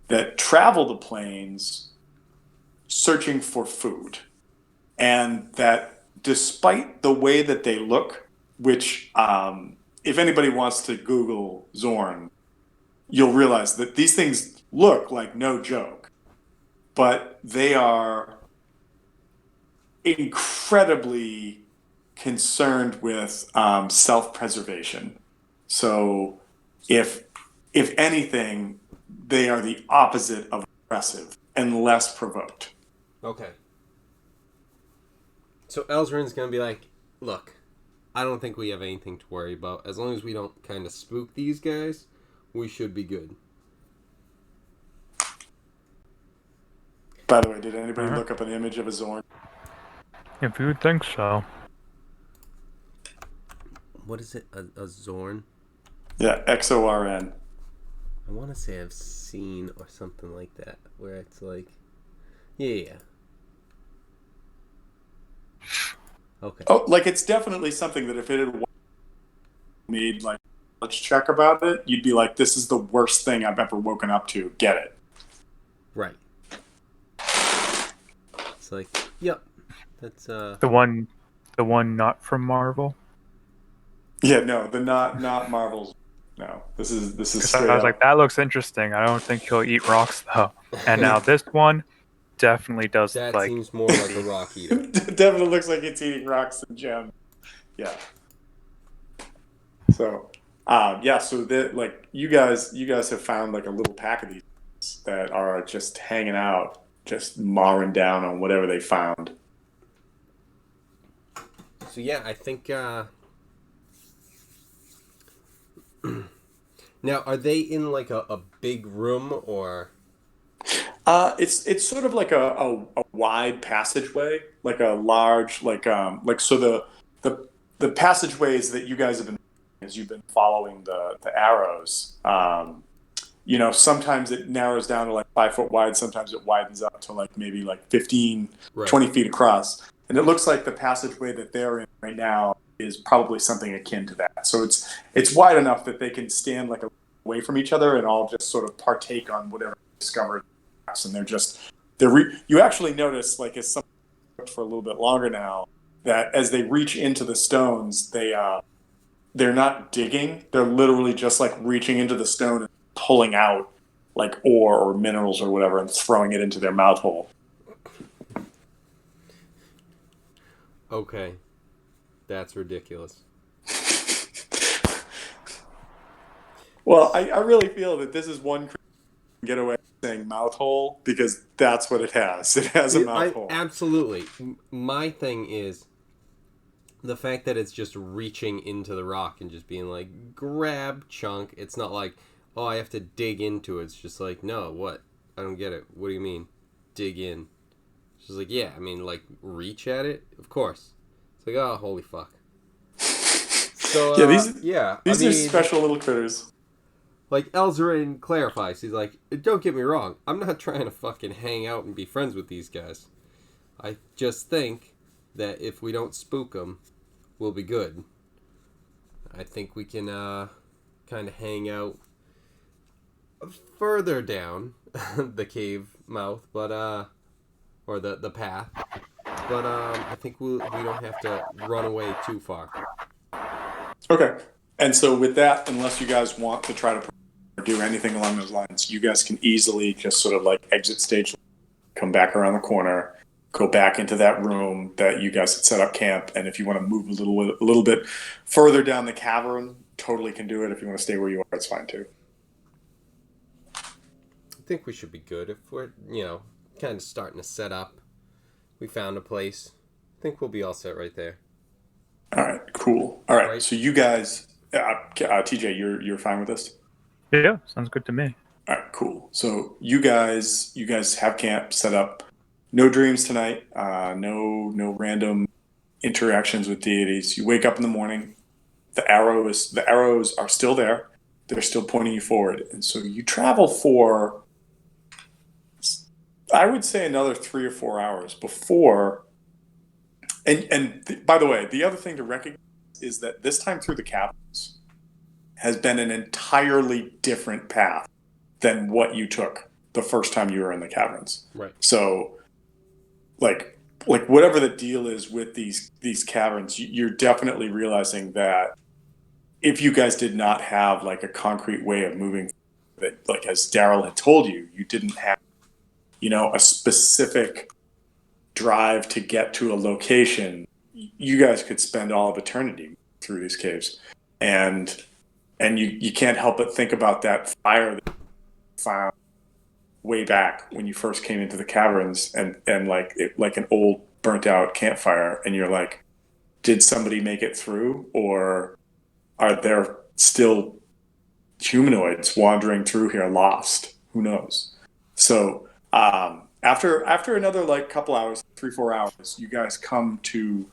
that travel the plains searching for food. And that despite the way that they look, which if anybody wants to Google Zorn, you'll realize that these things look like no joke, but they are incredibly concerned with self-preservation. So if anything, they are the opposite of aggressive and less provoked. Okay. So Elzarin's gonna be like, look, I don't think we have anything to worry about. As long as we don't kind of spook these guys, we should be good. By the way, did anybody look up an image of a Zorn? if you would think so. What is it? A Zorn? Yeah, XORN. I want to say I've seen or something like that, where it's like, yeah. Okay. Oh, like it's definitely something that if it had made like a check about it, you'd be like, this is the worst thing I've ever woken up to. Get it. Right. It's like, yep. That's The one not from Marvel. Yeah, no, the not Marvel's. No, this is straight I was up. like, that looks interesting. I don't think he'll eat rocks though. And now this one definitely does that like seems more like a rock eater. It definitely looks like it's eating rocks and gems. Yeah. So, yeah. So that like you guys have found like a little pack of these that are just hanging out, just mawing down on whatever they found. So yeah, I think. Now, are they in like a big room or? It's sort of like a wide passageway, like a large like so the the passageways that you guys have been as you've been following the arrows. You know, sometimes it narrows down to like 5 foot wide, sometimes it widens up to like maybe like 15, Right. 20 feet across. And it looks like the passageway that they're in right now is probably something akin to that. So it's wide enough that they can stand like away from each other and all just sort of partake on whatever they discovered. And you actually notice like as some for a little bit longer now that as they reach into the stones, they're not digging. They're literally just like reaching into the stone and pulling out like ore or minerals or whatever and throwing it into their mouth hole. Okay, that's ridiculous. Well, I really feel that this is one get away saying mouth hole because that's what it has. It has a mouth hole. Absolutely. My thing is the fact that it's just reaching into the rock and just being like grab chunk. It's not like, oh, I have to dig into it. It's just like, no, what? I don't get it. What do you mean dig in? She's like, yeah, I mean like reach at it. Of course. It's like, oh, holy fuck. So Yeah, I these are mean, special little critters. like Elzarin clarifies, he's like, don't get me wrong, I'm not trying to fucking hang out and be friends with these guys. I just think that if we don't spook them, we'll be good. I think we can kind of hang out further down the cave mouth, but or the path. But I think we don't have to run away too far. Okay. And so with that, unless you guys want to try to do anything along those lines, you guys can easily just sort of like exit stage, come back around the corner, go back into that room that you guys had set up camp. And if you want to move a little bit further down the cavern, totally can do it. If you want to stay where you are, it's fine too. I think we should be good if we're, kind of starting to set up. We found a place. I think we'll be all set right there. All right, cool. All right, Right. so you guys, TJ, you're fine with this? Yeah, sounds good to me. All right, cool. So you guys have camp set up. No dreams tonight. No random interactions with deities. You wake up in the morning. The arrows are still there. They're still pointing you forward, and so you travel for, I would say, another 3 or 4 hours before. By the way, the other thing to recognize is that this time through the caverns has been an entirely different path than what you took the first time you were in the caverns. Right. So, like whatever the deal is with these caverns, you're definitely realizing that if you guys did not have like a concrete way of moving, that like as Daryl had told you, you didn't have, a specific drive to get to a location, you guys could spend all of eternity through these caves, and you can't help but think about that fire that you found way back when you first came into the caverns, and like an old burnt out campfire, and you're like, did somebody make it through, or are there still humanoids wandering through here lost? Who knows? So after another like couple hours, 3-4 hours, you guys come to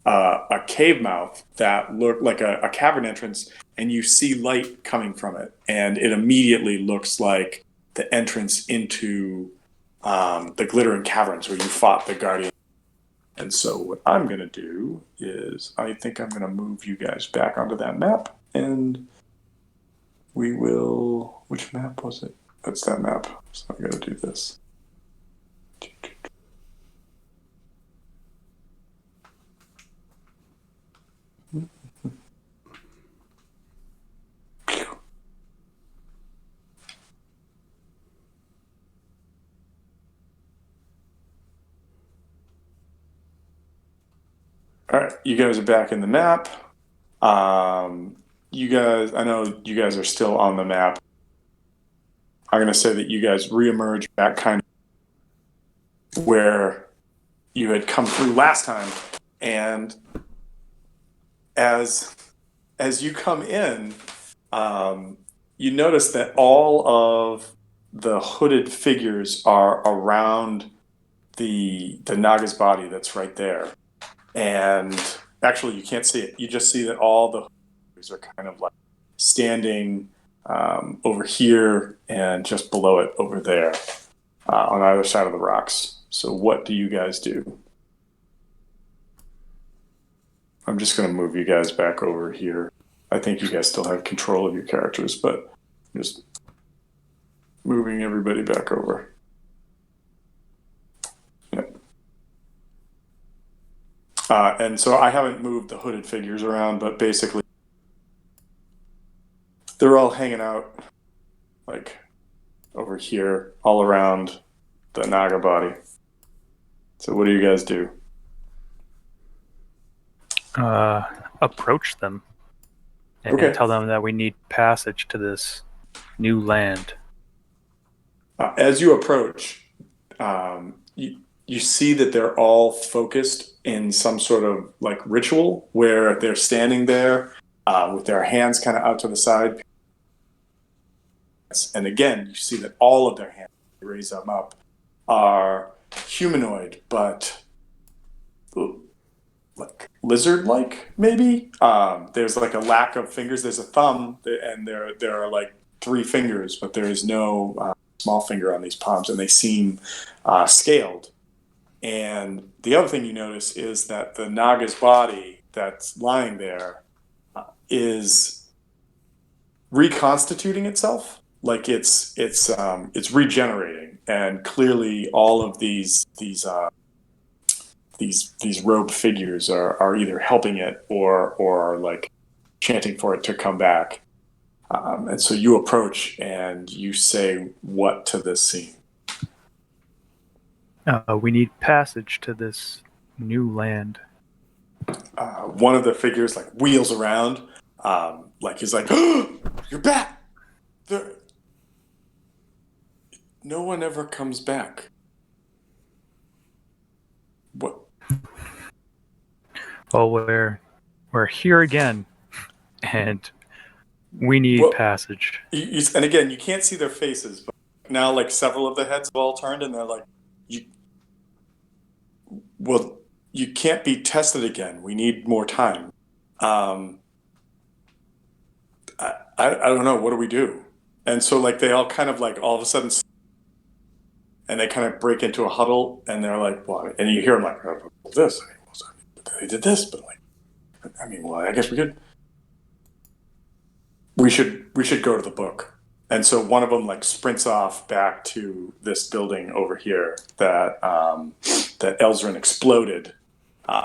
a cave mouth that looked like a cavern entrance, and you see light coming from it, and it immediately looks like the entrance into the Glittering Caverns where you fought the Guardian. And so what I'm going to do is I think I'm going to move you guys back onto that map, and we will... Which map was it? That's that map. So I got to do this. All right, you guys are back in the map. You guys, I know you guys are still on the map. I'm going to say that you guys reemerge back kind of where you had come through last time. And as you come in, you notice that all of the hooded figures are around the Naga's body that's right there. And actually, you can't see it. You just see that all the figures are kind of like standing over here and just below it over there on either side of the rocks. So what do you guys do? I'm just going to move you guys back over here. I think you guys still have control of your characters, but I'm just moving everybody back over. Yep. And so I haven't moved the hooded figures around, but basically they're all hanging out like over here, all around the Naga body. So what do you guys do? Approach them and Okay. tell them that we need passage to this new land. As you approach, you see that they're all focused in some sort of like ritual where they're standing there with their hands kind of out to the side. And again, you see that all of their hands, they raise them up, are humanoid, but like lizard-like, maybe. There's like a lack of fingers. There's a thumb, and there are like 3 fingers, but there is no small finger on these palms, and they seem scaled. And the other thing you notice is that the Naga's body that's lying there is reconstituting itself, like it's regenerating, and clearly all of these robed figures are either helping it or like chanting for it to come back. And so you approach and you say what to this scene? We need passage to this new land. One of the figures like wheels around, like he's like, oh, "You're back! No one ever comes back. What? Well, we're here again, and we need passage." And again, you can't see their faces, but now like several of the heads have all turned, and they're like, well, you can't be tested again. We need more time. I don't know. What do we do? And so like they all kind of like all of a sudden, and they kind of break into a huddle, and they're like, "What?" And you hear them like, "Oh, this. They did this, but like, I mean, well, I guess we could. We should go to the book." And so one of them like sprints off back to this building over here that that Elzrin exploded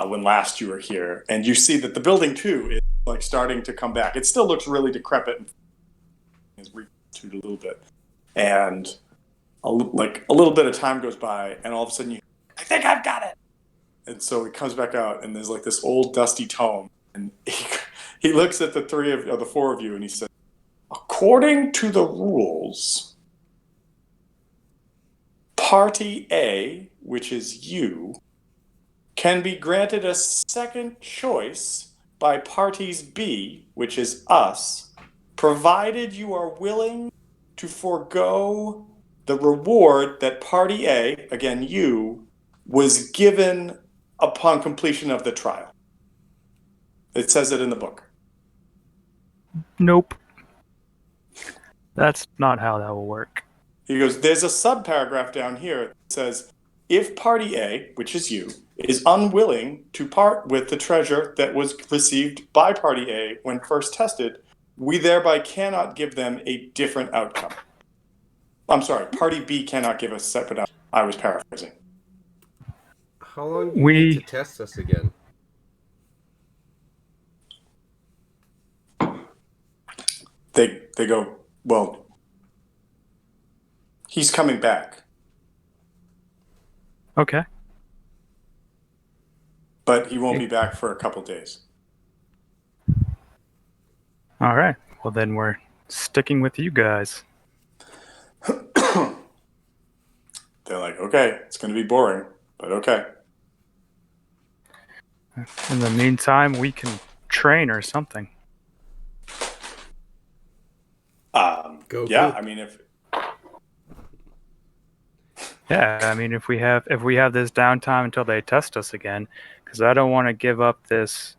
when last you were here, and you see that the building too is like starting to come back. It still looks really decrepit, is retooted a little bit, and a little bit of time goes by, and all of a sudden you, I think I've got it. And so it comes back out, and there's like this old dusty tome, and he looks at the 4 of you, and he says, "According to the rules, Party A, which is you, can be granted a second choice by Parties B, which is us, provided you are willing to forego the reward that Party A, again you, was given upon completion of the trial." It says it in the book. Nope. That's not how that will work. He goes, there's a subparagraph down here that says, if Party A, which is you, is unwilling to part with the treasure that was received by Party A when first tested, we thereby cannot give them a different outcome. I'm sorry, Party B cannot give a separate outcome. I was paraphrasing. How long do you need to test us again? They go, well, he's coming back. Okay. but he won't be back for a couple days. All right. Well, then we're sticking with you guys. They're like, okay, it's going to be boring, but okay. In the meantime, we can train or something. Goku. Yeah, I mean, if Yeah, I mean, if we have this downtime until they test us again, because I don't want to give up this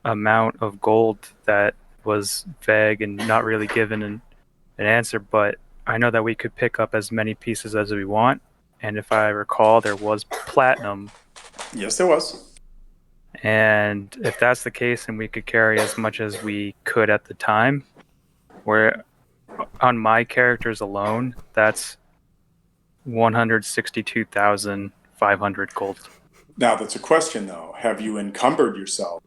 amount of gold that was vague and not really given an answer, but I know that we could pick up as many pieces as we want, and if I recall, there was platinum, yes, there was. and if that's the case, then we could carry as much as we could at the time. Where on my characters alone, that's 162,500 gold. Now, that's a question, though. Have you encumbered yourself?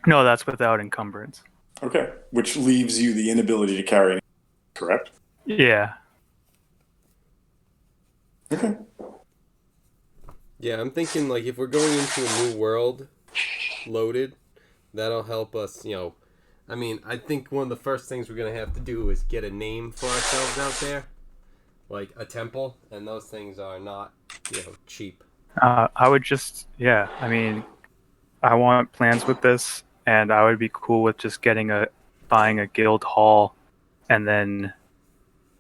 No, that's without encumbrance. Okay, which leaves you the inability to carry, correct? Yeah. Okay. Yeah, I'm thinking like if we're going into a new world loaded, that'll help us, I mean, I think one of the first things we're going to have to do is get a name for ourselves out there. Like a temple, and those things are not, cheap. I would just, yeah, I mean, I want plans with this, and I would be cool with just buying a guild hall, and then,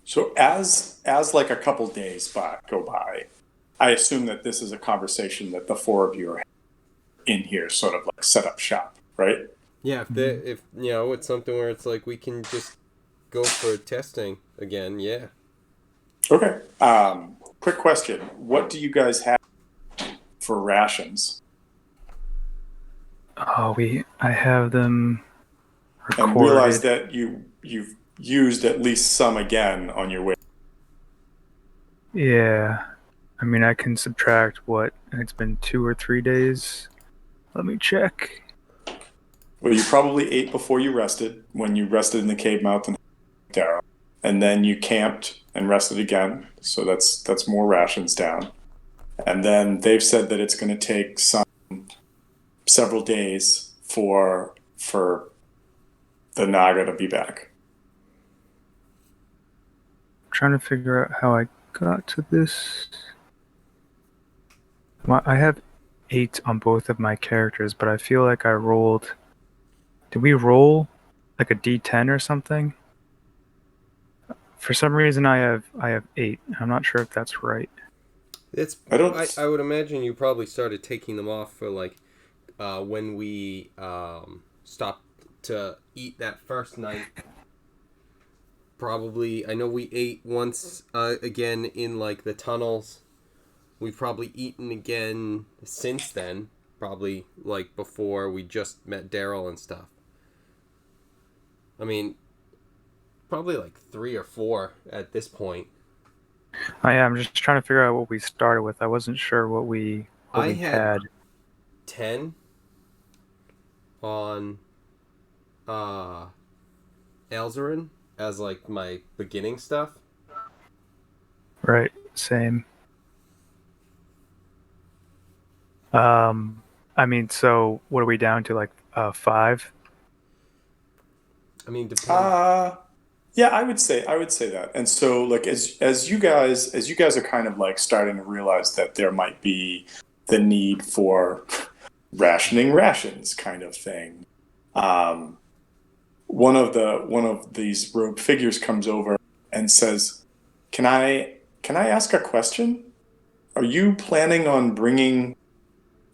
So as like a couple days go by, I assume that this is a conversation that the four of you are in here, sort of like set up shop, right? Yeah, if it's something where it's like we can just go for testing again, yeah. Okay. Quick question: what do you guys have for rations? I have them recorded. And realize that you've used at least some again on your way. Yeah, I mean, I can subtract it's been 2 or 3 days. Let me check. Well, you probably ate before you rested, when you rested in the cave mouth and Darrow, and then you camped and rested again. So that's more rations down. And then they've said that it's going to take several days for the Naga to be back. I'm trying to figure out how I got to this. I have 8 on both of my characters, but I feel like I rolled. Did we roll like a D10 or something? For some reason, I have 8. I'm not sure if that's right. I would imagine you probably started taking them off for like when we stopped to eat that first night. Probably, I know we ate once again in like the tunnels. We've probably eaten again since then. Probably like before we just met Daryl and stuff. I mean, probably like 3 or 4 at this point. I'm just trying to figure out what we started with. I wasn't sure what we had. 10 on Elzarin as like my beginning stuff. Right, same. I mean, so what are we down to? Like 5? I mean, depends. Yeah, I would say that. And so, like, as you guys are kind of like starting to realize that there might be the need for rationing rations, kind of thing. One of these rogue figures comes over and says, "Can I ask a question? Are you planning on bringing?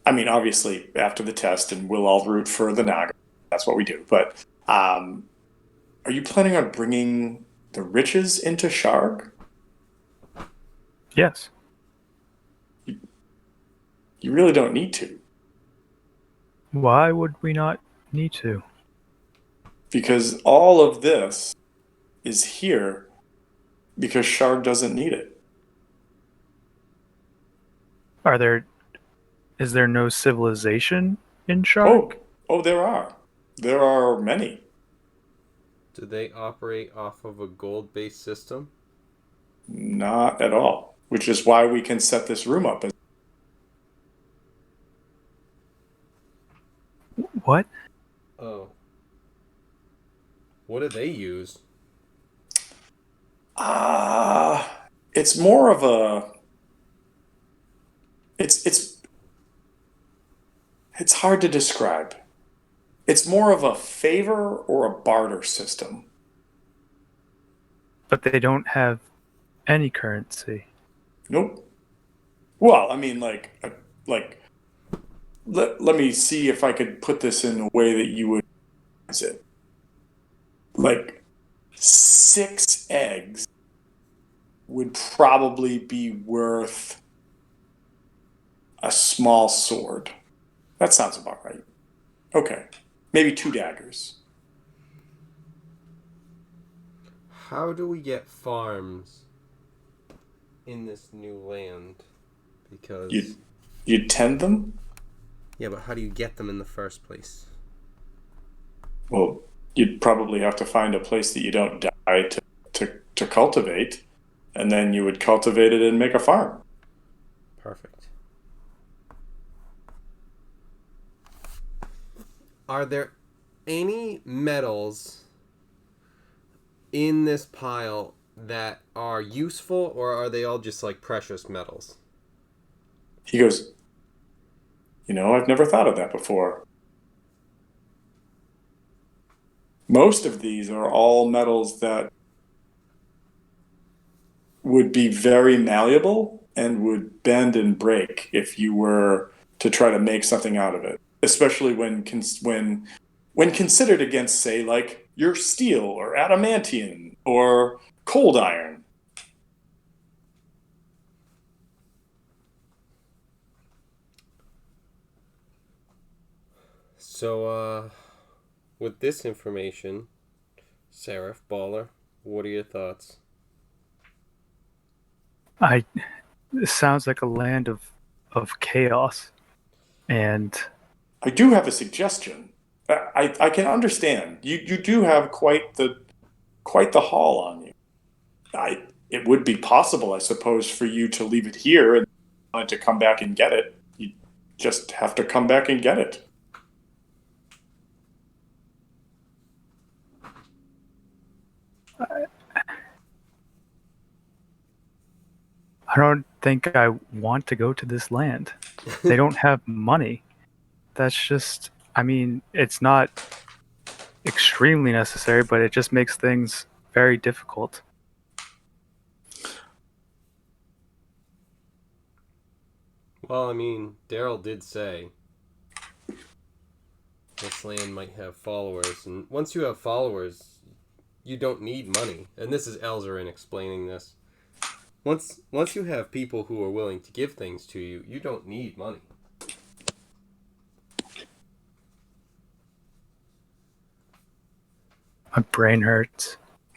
I mean, obviously after the test, and we'll all root for the Naga. That's what we do. But are you planning on bringing the riches into Sharg? Yes. You really don't need to. Why would we not need to? Because all of this is here because Sharg doesn't need it. Is there no civilization in Shark? Oh, there are. There are many. Do they operate off of a gold-based system? Not at all. Which is why we can set this room up. What? Oh. What do they use? It's more of a. It's hard to describe. It's more of a favor or a barter system. But they don't have any currency. Nope. Well, I mean, like let me see if I could put this in a way that you would use it. Like 6 eggs would probably be worth a small sword. That sounds about right. Okay. Maybe 2 daggers. How do we get farms in this new land? Because You tend them? yeah, but how do you get them in the first place? Well, you'd probably have to find a place that you don't die to cultivate, and then you would cultivate it and make a farm. Perfect. Are there any metals in this pile that are useful, or are they all just like precious metals? He goes, I've never thought of that before. Most of these are all metals that would be very malleable and would bend and break if you were to try to make something out of it, especially when considered against, say, like your steel or adamantium or cold iron. So, with this information, Seraph Baller, what are your thoughts? It sounds like a land of chaos. And I do have a suggestion. I can understand. You do have quite the haul on you. It would be possible, I suppose, for you to leave it here and wanted to come back and get it. You just have to come back and get it. I don't think I want to go to this land. They don't have money. That's just, I mean, it's not extremely necessary, but it just makes things very difficult. Well, I mean, Daryl did say this land might have followers, and once you have followers, you don't need money. And this is Elzarin explaining this. Once you have people who are willing to give things to you, you don't need money. My brain hurts.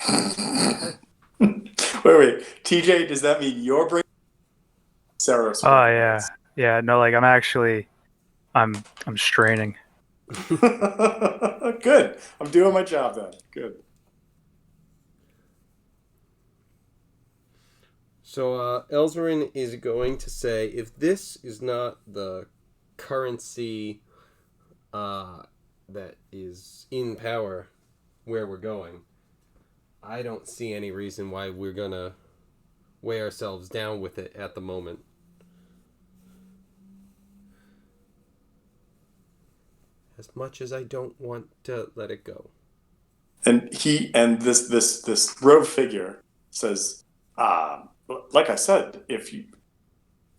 Wait. TJ, does that mean your brain? Sarah's brain. Oh yeah. Yeah, no, like I'm straining. Good. I'm doing my job then. Good. So, Elzarin is going to say, if this is not the currency that is in power where we're going, I don't see any reason why we're going to weigh ourselves down with it at the moment. As much as I don't want to let it go. And this rogue figure says, like I said,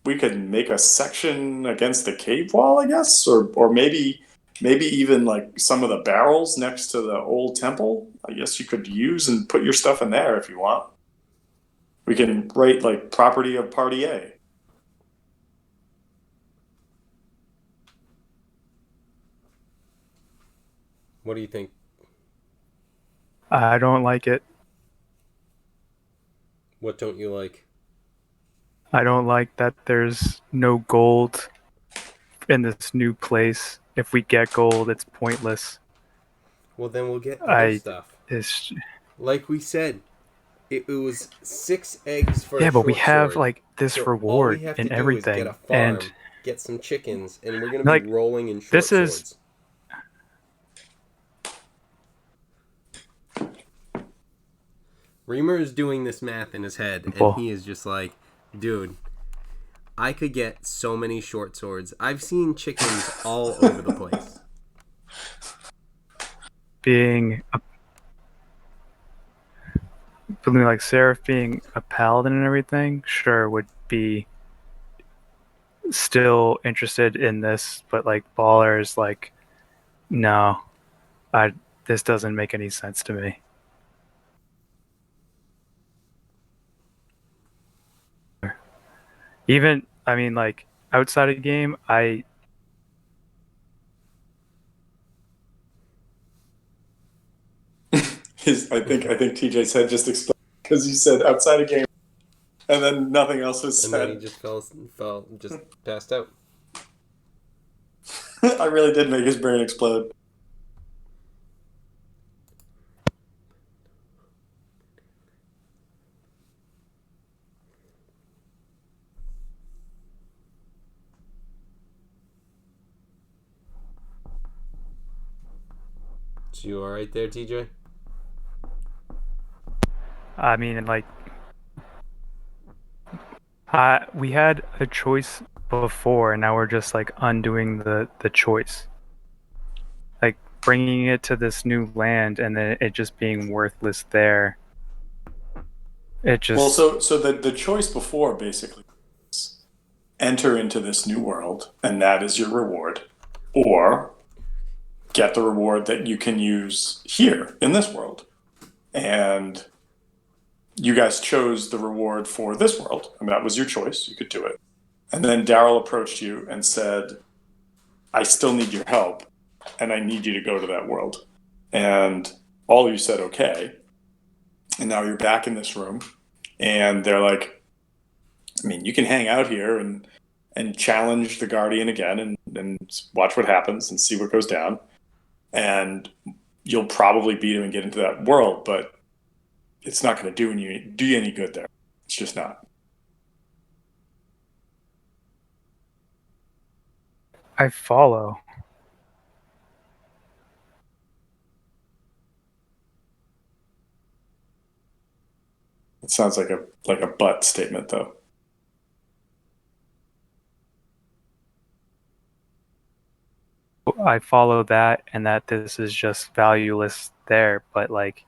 we could make a section against the cave wall, I guess, or maybe even like some of the barrels next to the old temple. I guess you could use and put your stuff in there if you want. We can write like property of party A. What do you think? I don't like it. What don't you like? I don't like that there's no gold in this new place. If we get gold, it's pointless. Well, then we'll get other stuff. It's, Like we said, it was 6 eggs for yeah, a but we short have sword. like this So reward all we have and to do everything, is get a farm, and get some chickens, and we're gonna be rolling in short this is swords. Reamer is doing this math in his head, and Simple. he is just like, dude, I could get so many short swords. I've seen chickens all over the place. Being like Seraph being a paladin and everything, sure, would be still interested in this, but like Baller is like, no, this doesn't make any sense to me. Even, I mean, like outside of game, I think TJ said just explain because you said outside of game, and then nothing else was And then he said. just just passed out. I really did make his brain explode. So you all right there, TJ? I mean, like, we had a choice before, and now we're just like undoing the choice, like bringing it to this new land, and then it just being worthless there. It just Well, so the choice before basically is enter into this new world, and that is your reward, or get the reward that you can use here in this world. And you guys chose the reward for this world, and that was your choice. You could do it. And then Daryl approached you and said, I still need your help, and I need you to go to that world. And all of you said, okay. And now you're back in this room, and they're like, I mean, you can hang out here and challenge the Guardian again and watch what happens and see what goes down. And you'll probably beat him and get into that world, but it's not going to do you any good there. It's just not. I follow. It sounds like a but statement, though. I follow that, and that this is just valueless there, but like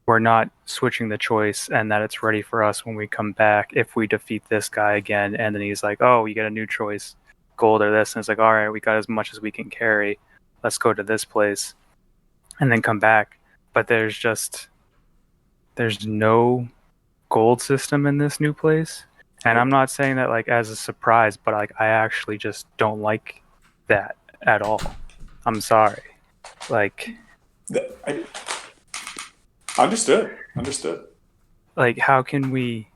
we're not switching the choice, and that it's ready for us when we come back if we defeat this guy again. And then he's like, oh, you get a new choice, gold or this, and it's like, all right, we got as much as we can carry, let's go to this place and then come back. But there's no gold system in this new place. And I'm not saying that like as a surprise, but like I actually just don't like that at all. I'm sorry. Like, Understood. like how can we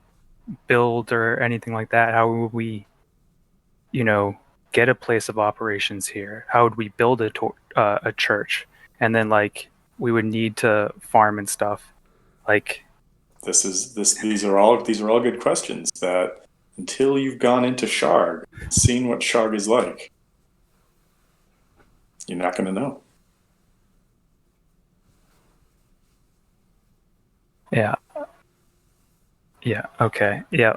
build or anything like that? How would we, get a place of operations here? How would we build a church? And then like we would need to farm and stuff. Like, These are all good questions that until you've gone into Sharg, seen what Sharg is like, you're not going to know. yeah. Yeah. Okay. Yeah.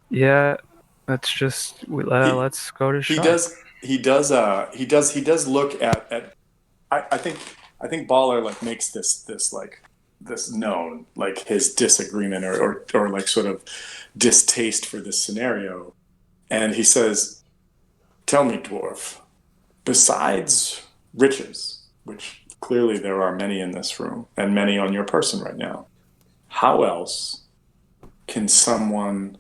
Yeah. Let's just let's go to He Shark. does look at I think Baller like makes this known, like his disagreement or like sort of distaste for this scenario. And he says, tell me, dwarf, besides riches, which clearly there are many in this room and many on your person right now, how else can someone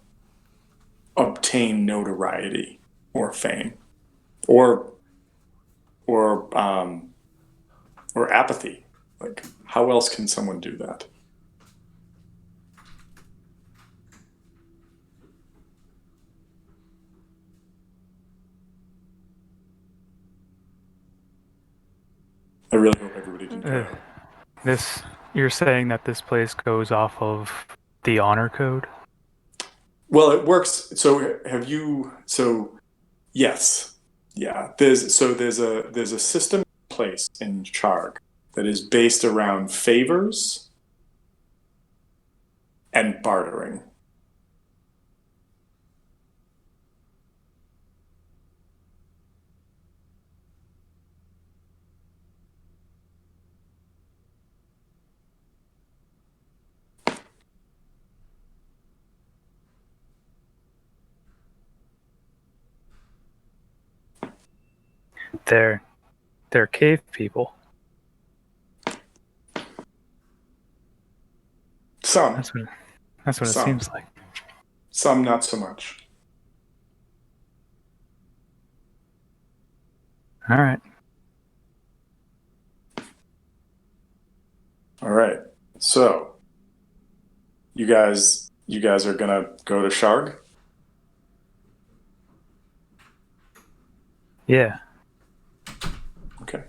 obtain notoriety or fame or apathy? Like, how else can someone do that? I really hope everybody can go. You're saying that this place goes off of the honor code? Well, it works. So have you? So yes, yeah. There's a system in place in Charg that is based around favors and bartering. They're cave people. Some, That's what it Some. seems like. some not so much. All right. All right. So, you guys are gonna go to Sharg? Yeah. Okay.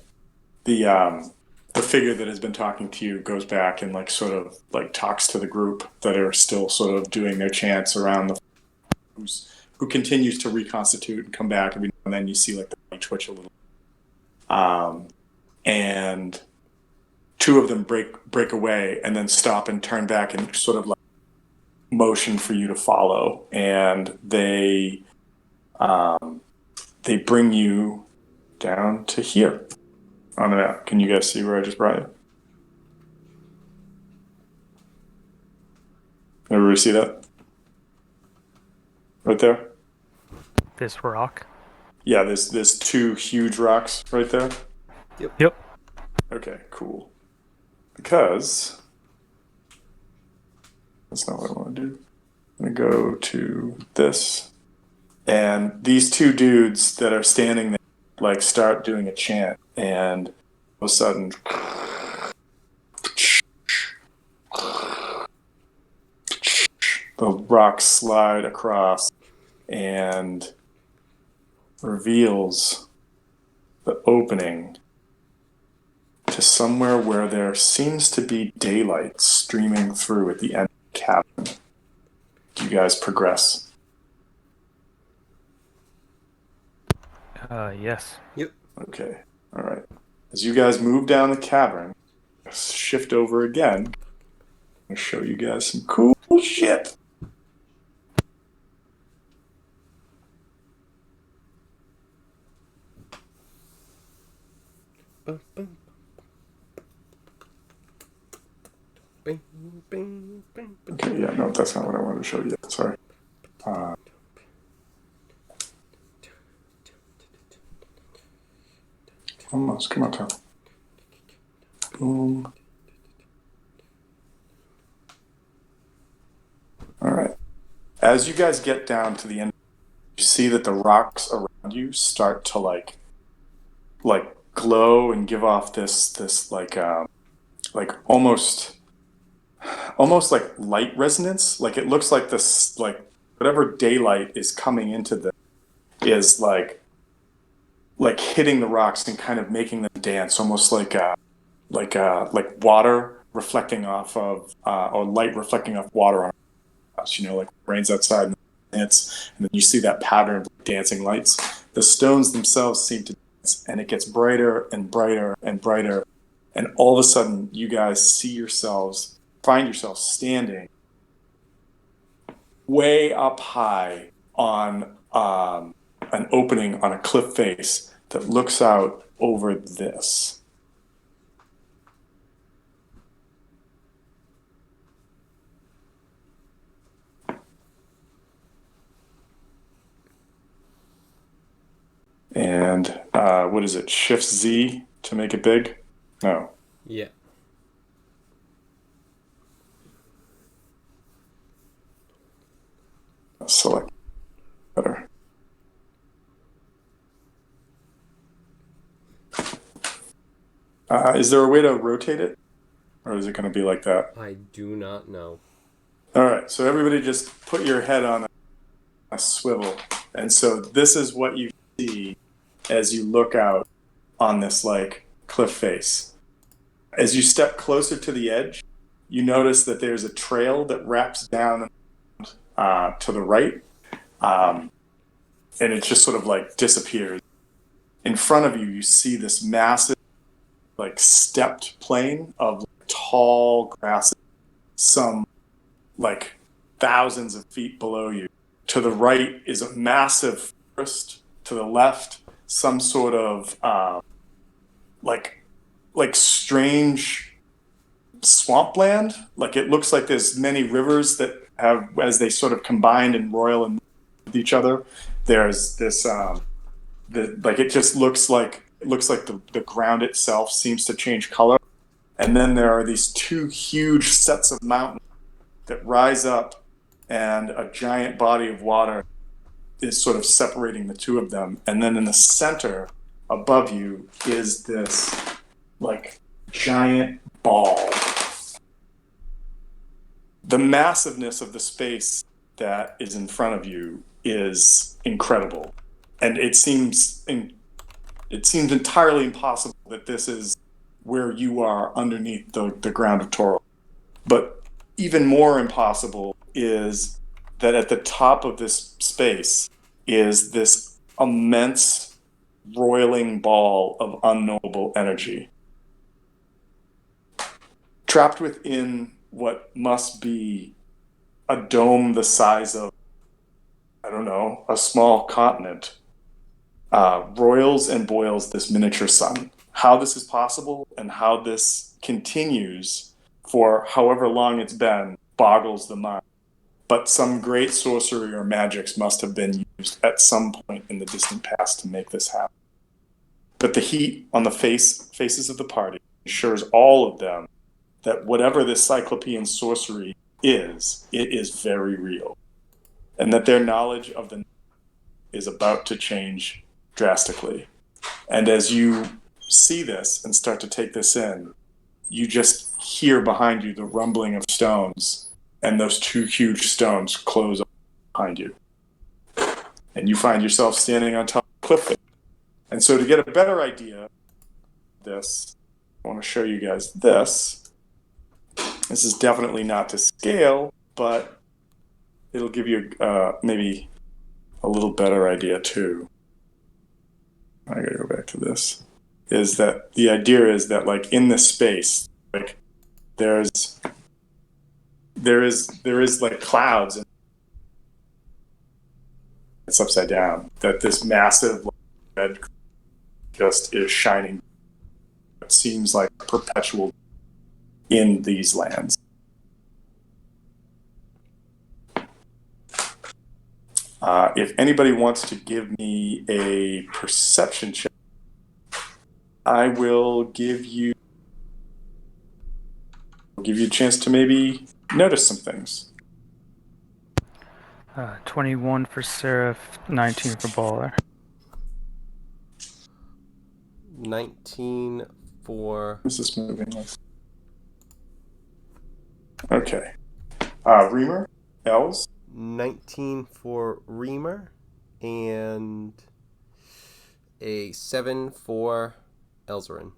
The figure that has been talking to you goes back and like sort of like talks to the group that are still sort of doing their chants around the who continues to reconstitute and come back every now and then. You see like the body twitch a little, and two of them break away and then stop and turn back and sort of like motion for you to follow, and they bring you down to here on the map. Can you guys see where I just brought you? Everybody see that? Right there? This rock. Yeah, there's two huge rocks right there. Yep. Okay, cool. Because that's not what I want to do. I'm gonna go to this, and these two dudes that are standing there like start doing a chant, and all of a sudden the rocks slide across and reveals the opening to somewhere where there seems to be daylight streaming through at the end of the cabin. Do you guys progress? Yes. Yep. Okay. All right. As you guys move down the cavern, shift over again. I'm going to show you guys some cool shit. Bum, bum. Bing, bing, bing, bing. Okay, yeah, no, that's not what I wanted to show you. Sorry. Almost. Come on, Tom. Boom. All right. As you guys get down to the end, you see that the rocks around you start to like glow and give off this like almost like light resonance. Like it looks like this, like whatever daylight is coming into the is like hitting the rocks and kind of making them dance, almost like water reflecting off of or light reflecting off water on us. You know, like rains outside and dance, and then you see that pattern of dancing lights. The stones themselves seem to dance, and it gets brighter and brighter and brighter, and all of a sudden you guys find yourselves standing way up high on an opening on a cliff face that looks out over this. And what is it? Shift Z to make it big? No. Yeah. Select better. Is there a way to rotate it? Or is it going to be like that? I do not know. All right, so everybody just put your head on a swivel. And so this is what you see as you look out on this like cliff face. As you step closer to the edge, you notice that there's a trail that wraps down to the right, and it just sort of like disappears. In front of you, you see this massive like stepped plain of tall grasses, some like thousands of feet below you. To the right is a massive forest. To the left, some sort of like strange swampland. Like it looks like there's many rivers that have, as they sort of combined and roil and with each other. There's this like it just looks like the ground itself seems to change color. And then there are these two huge sets of mountains that rise up, and a giant body of water is sort of separating the two of them. And then in the center above you is this like giant ball. The massiveness of the space that is in front of you is incredible. And it seems entirely impossible that this is where you are underneath the ground of Toro. But even more impossible is that at the top of this space is this immense roiling ball of unknowable energy. Trapped within what must be a dome the size of, I don't know, a small continent, roils and boils this miniature sun. How this is possible and how this continues for however long it's been boggles the mind. But some great sorcery or magics must have been used at some point in the distant past to make this happen. But the heat on the faces of the party assures all of them that whatever this cyclopean sorcery is, it is very real. And that their knowledge of the is about to change drastically. And as you see this and start to take this in, you just hear behind you the rumbling of stones, and those two huge stones close up behind you. And you find yourself standing on top of the cliff. And so to get a better idea of this, I want to show you guys this. This is definitely not to scale, but it'll give you maybe a little better idea too. I gotta go back to this. Is that the idea is that like in this space, like there is like clouds and it's upside down. That this massive red just is shining. It seems like perpetual in these lands. If anybody wants to give me a perception check, I will give you a chance to maybe notice some things. 21 for Seraph, 19 for Baller. 19 for... What's this moving? Okay. Reamer, Els? 19 for Reamer, and a 7 for Elzarin.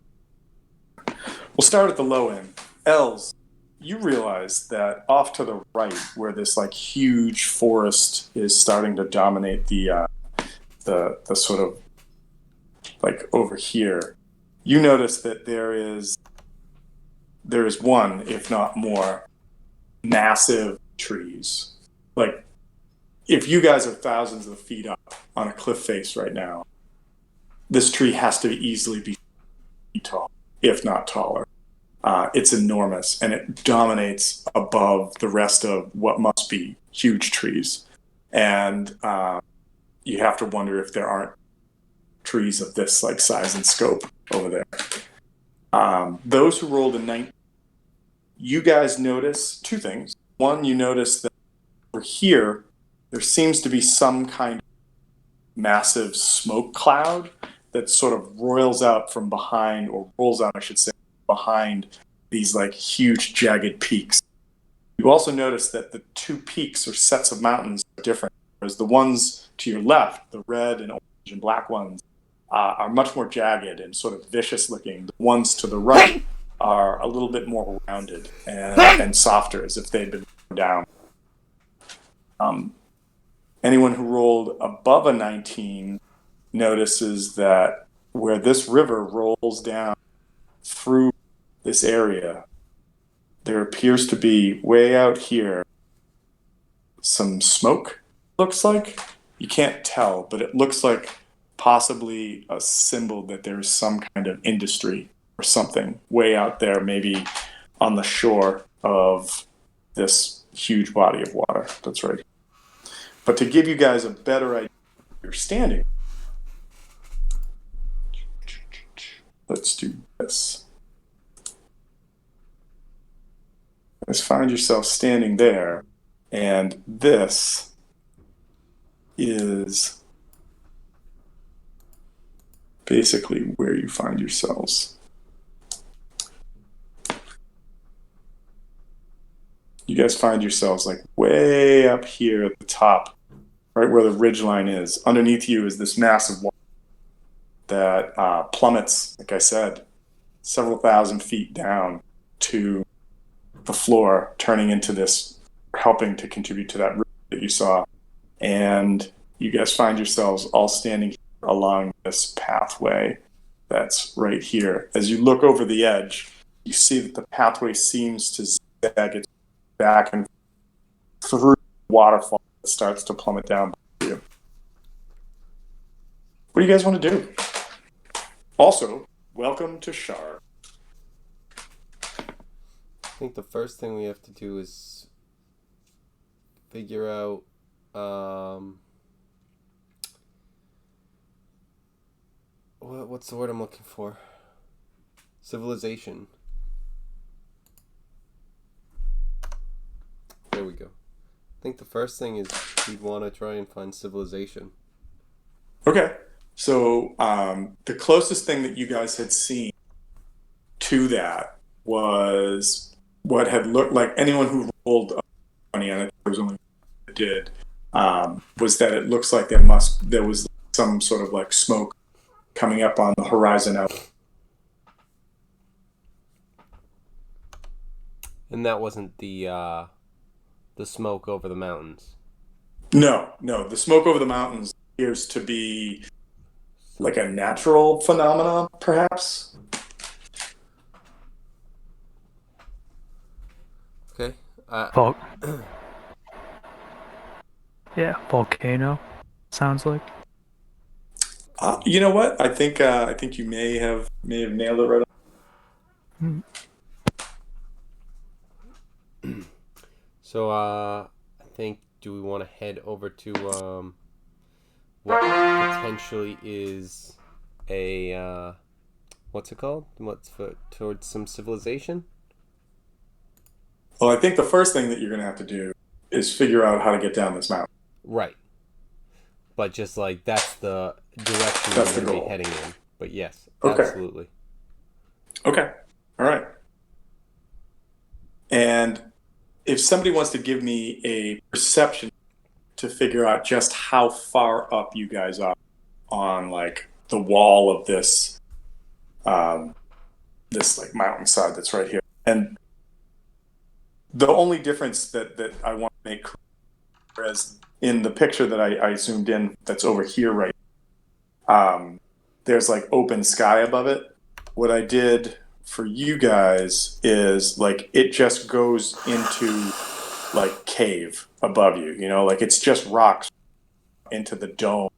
We'll start at the low end. Els, you realize that off to the right, where this like huge forest is starting to dominate the sort of like over here, you notice that there is one, if not more, massive trees. Like, if you guys are thousands of feet up on a cliff face right now, this tree has to easily be tall, if not taller. It's enormous, and it dominates above the rest of what must be huge trees. And you have to wonder if there aren't trees of this like size and scope over there. Those who rolled a 19, you guys notice two things. One, you notice that over here, there seems to be some kind of massive smoke cloud that sort of roils out from behind, or rolls out, I should say, behind these like huge jagged peaks. You also notice that the two peaks or sets of mountains are different, whereas the ones to your left, the red and orange and black ones, are much more jagged and sort of vicious looking. The ones to the right are a little bit more rounded and softer, as if they'd been down. Anyone who rolled above a 19 notices that where this river rolls down through this area, there appears to be way out here some smoke, looks like. You can't tell, but it looks like possibly a symbol that there is some kind of industry or something way out there, maybe on the shore of this huge body of water that's right here. But to give you guys a better idea of where you're standing, let's do this. Let's find yourself standing there, and this is basically where you find yourselves. You guys find yourselves like way up here at the top, right where the ridge line is. Underneath you is this massive wall that plummets, like I said, several thousand feet down to the floor, turning into this, helping to contribute to that ridge that you saw. And you guys find yourselves all standing along this pathway that's right here. As you look over the edge, you see that the pathway seems to zag its back and through the waterfall that starts to plummet down below you. What do you guys want to do? Also, welcome to Shar. I think the first thing we have to do is figure out what's the word I'm looking for? Civilization. There we go. I think the first thing is we'd want to try and find civilization. Okay. So the closest thing that you guys had seen to that was what had looked like, anyone who rolled a 20, and it was only that did, was that it looks like there was some sort of like smoke coming up on the horizon out. And that wasn't the smoke over the mountains. No, the smoke over the mountains appears to be like a natural phenomenon, perhaps. Okay. Yeah, volcano. Sounds like. You know what? I think you may have nailed it right on. So I think, do we want to head over to what potentially is a what's it called? Towards some civilization? Well, I think the first thing that you're going to have to do is figure out how to get down this mountain. Right. But just like that's the direction That's we're the going to goal. be heading in. But yes, Okay. absolutely. Okay. All right. And if somebody wants to give me a perception to figure out just how far up you guys are on like the wall of this this like mountainside that's right here. And the only difference that I want to make clear is in the picture that I zoomed in that's over here right there's like open sky above it. What I did for you guys is like it just goes into like cave above you, you know, like it's just rocks into the dome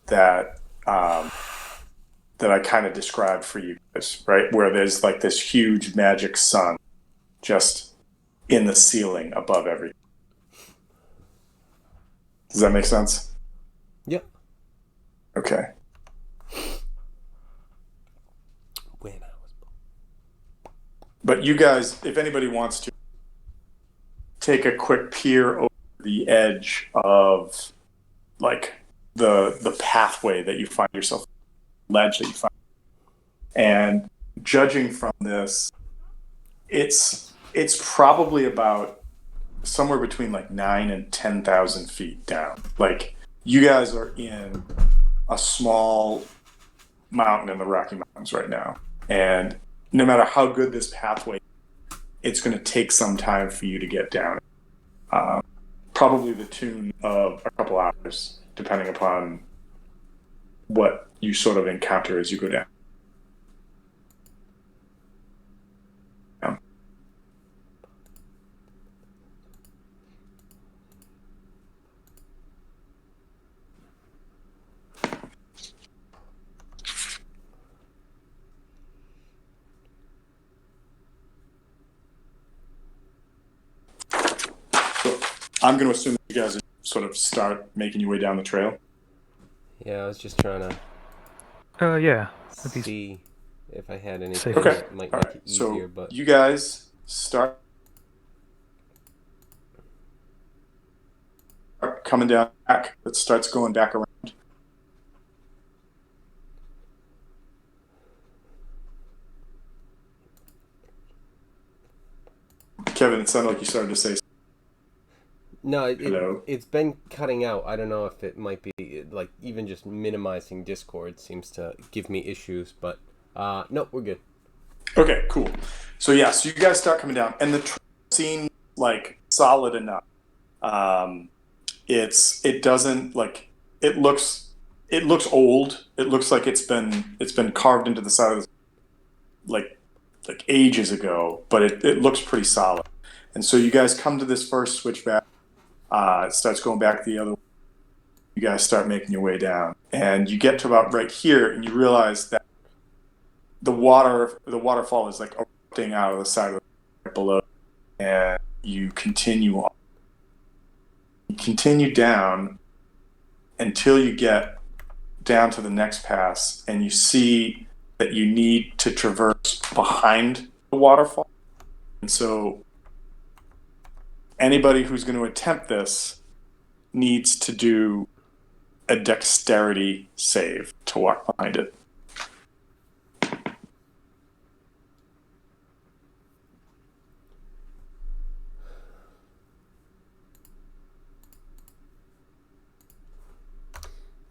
that that I kind of described for you guys, right? Where there's like this huge magic sun just in the ceiling above everything. Does that make sense? Yep. Okay. But you guys, if anybody wants to take a quick peer over the edge of like the pathway that you find yourself, ledge that you find, and judging from this, it's probably about somewhere between like 9,000 and 10,000 feet down. Like you guys are in a small mountain in the Rocky Mountains right now, and no matter how good this pathway, it's going to take some time for you to get down. Probably the tune of a couple hours, depending upon what you sort of encounter as you go down. I'm going to assume that you guys are sort of start making your way down the trail. Yeah, I was just trying Yeah. to That'd be see if I had anything safer. Okay. that might All make right. it easier, So but you guys start coming down back. It starts going back around. Kevin, it sounded like you started to say no, hello. it's been cutting out. I don't know if it might be like even just minimizing Discord seems to give me issues, but nope, we're good. Okay, cool. So yeah, so you guys start coming down, and the trail seems like solid enough. Um, it doesn't like it looks old. It looks like it's been carved into the side of the, like ages ago, but it looks pretty solid. And so you guys come to this first switchback. It starts going back the other way. You guys start making your way down, and you get to about right here, and you realize that the waterfall is like erupting out of the side of the right below, and you continue on. You continue down until you get down to the next pass, and you see that you need to traverse behind the waterfall. And so anybody who's going to attempt this needs to do a dexterity save to walk behind it.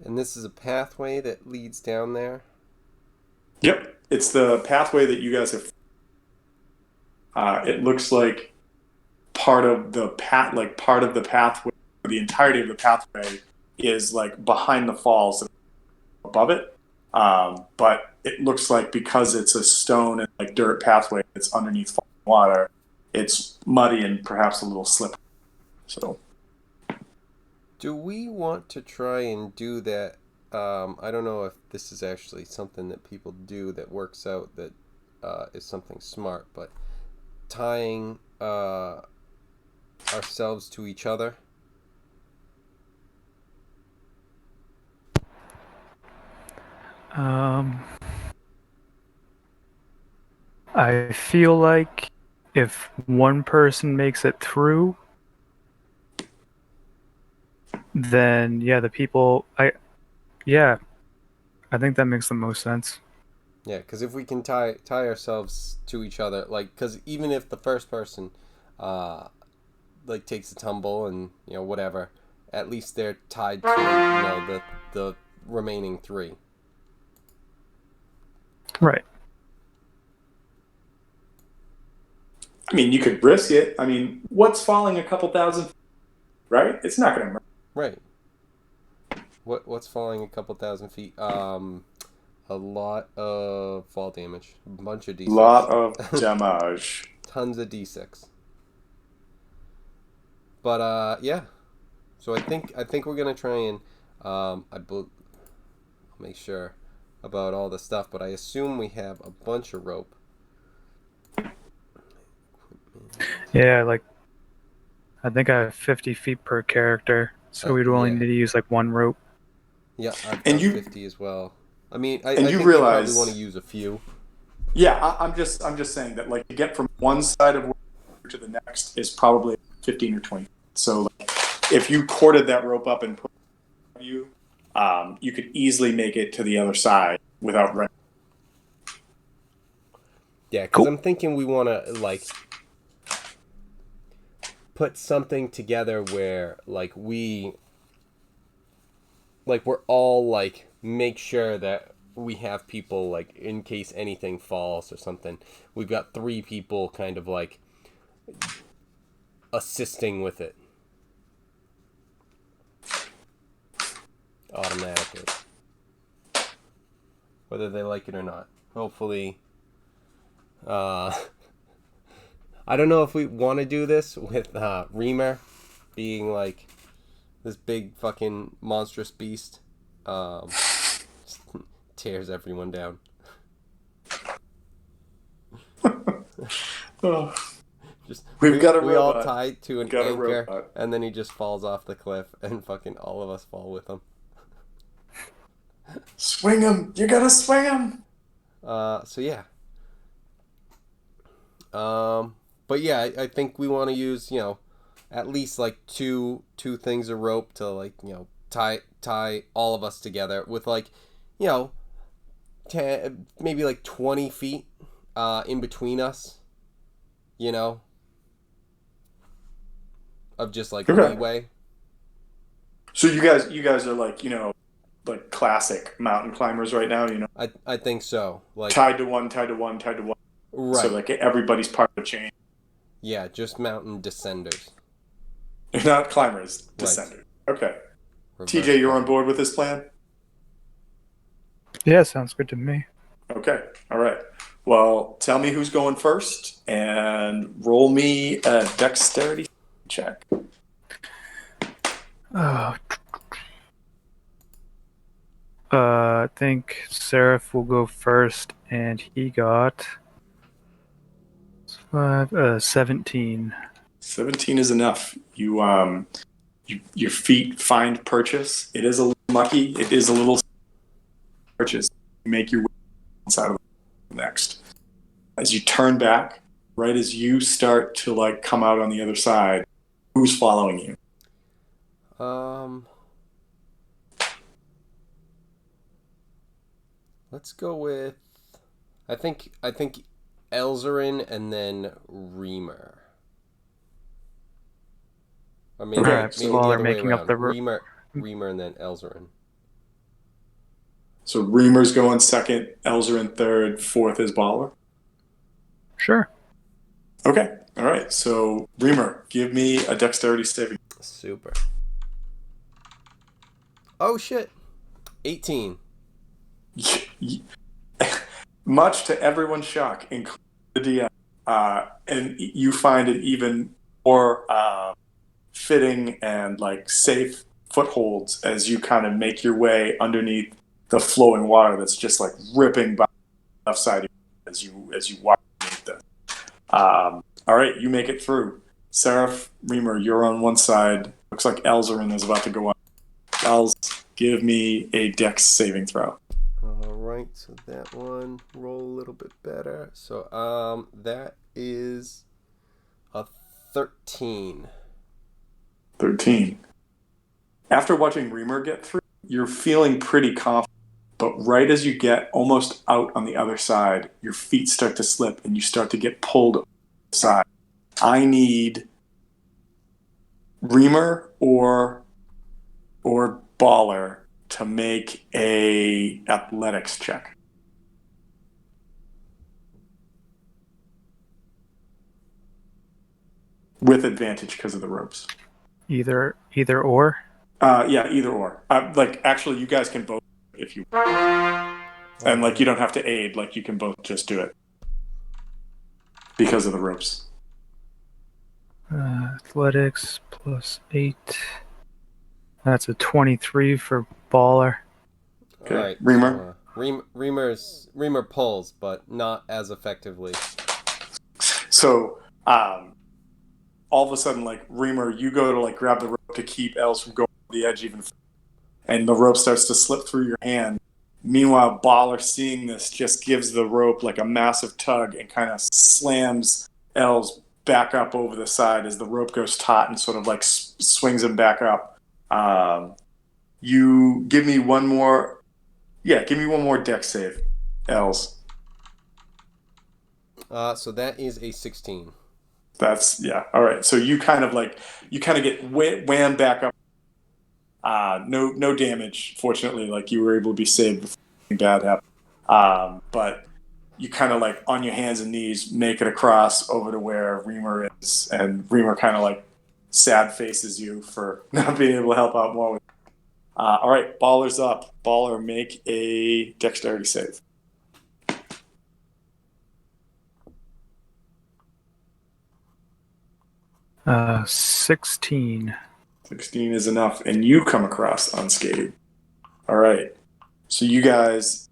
And this is a pathway that leads down there. Yep, it's the pathway that you guys have. It looks like part of the pathway, the entirety of the pathway is like behind the falls and above it. But it looks like because it's a stone and like dirt pathway that's underneath falling water, it's muddy and perhaps a little slippery. So Do we want to try and do that? I don't know if this is actually something that people do that works out that is something smart, but tying ourselves to each other. I feel like if one person makes it through, then yeah, the people. I think that makes the most sense. Yeah, because if we can tie ourselves to each other, like, because even if the first person, like takes a tumble and whatever, at least they're tied to the remaining three. Right. I mean, you could risk it. I mean, what's falling a couple thousand, right? It's not going to. Right. What's falling a couple thousand feet? A lot of fall damage. A bunch of D6. Lot of damage. Tons of D6. But yeah. So I think we're gonna try and I'll make sure about all the stuff, but I assume we have a bunch of rope. Yeah, like I think I have 50 feet per character, so we'd only need to use like one rope. Yeah, I've And got 50 as well. I mean, I And think you we realize- probably want to use a few. Yeah, I'm just saying that like to get from one side of water to the next is probably 15 or 20. So like, if you corded that rope up and put it on you, you could easily make it to the other side without running. Yeah, because I'm thinking we want to like put something together where like we're all like make sure that we have people like in case anything falls or something. We've got 3 people kind of like assisting with it automatically, whether they like it or not. Hopefully, I don't know if we want to do this with Reamer being like this big fucking monstrous beast. Tears everyone down. Oh. Just We've got a we all robot. tied to an Got a anchor, robot. and then he just falls off the cliff, and fucking all of us fall with him. Swing him! You gotta swing him! So yeah. But yeah, I think we want to use, at least like two things of rope to, like, tie all of us together with, like, 10, maybe like 20 feet in between us, of just like Okay. leeway. So you guys are like, like classic mountain climbers right now, I think so. Like, tied to one, tied to one, tied to one. right. So like everybody's part of a chain. Yeah, just mountain descenders. You're not climbers, Right. descenders. Okay. Reverse TJ, you're on climb. board with this plan? Yeah, sounds good to me. Okay. All right. Well, tell me who's going first and roll me a dexterity check. Oh. I think Seraph will go first, and he got 17. 17 is enough. Your feet find purchase. It is a little mucky. It is a little purchase. You make your way inside of the next. As you turn back, right as you start to like come out on the other side, who's following you? Let's go with I think Elzerin and then Reamer. Or maybe, Okay, Alright, so maybe the while other we're way making up around. the Reamer and then Elzerin. So Reamer's going second, Elzerin third, fourth is Baller. Sure. Okay. All right. So Reamer, give me a dexterity saving. Super. Oh shit. 18. Much to everyone's shock, including the DM, and you find it even more fitting and like safe footholds as you kind of make your way underneath the flowing water that's just like ripping by the left side of you as you walk underneath this. All right, you make it through. Seraph, Reamer, you're on one side. Looks like Elzerin is about to go on. Els, give me a dex saving throw. Alright, so that one roll a little bit better. So that is a 13. 13. After watching Reamer get through, you're feeling pretty confident, but right as you get almost out on the other side, your feet start to slip and you start to get pulled aside. I need Reamer or Baller to make a athletics check. With advantage because of the ropes. Either or. Yeah, either or. Like, actually, you guys can both if you... And, like, you don't have to aid. Like, you can both just do it. Because of the ropes. Athletics plus 8. That's a 23 for Baller. Okay. Alright. Reamer? So, Reamer pulls, but not as effectively. So, all of a sudden, like, Reamer, you go to, like, grab the rope to keep Els from going to the edge even further. And the rope starts to slip through your hand. Meanwhile, Baller, seeing this, just gives the rope, like, a massive tug and kind of slams Els back up over the side as the rope goes taut and sort of, like, swings him back up. You give me one more... Yeah, give me one more dex save, Els. So that is a 16. That's, yeah. All right. So you kind of get whammed back up. No damage, fortunately. Like, you were able to be saved before anything bad happened. But you kind of, like, on your hands and knees, make it across over to where Reamer is. And Reamer kind of, like, sad faces you for not being able to help out more with all right. Baller's up. Baller, make a dexterity save. Uh, 16. 16 is enough, and you come across unscathed. All right. So you guys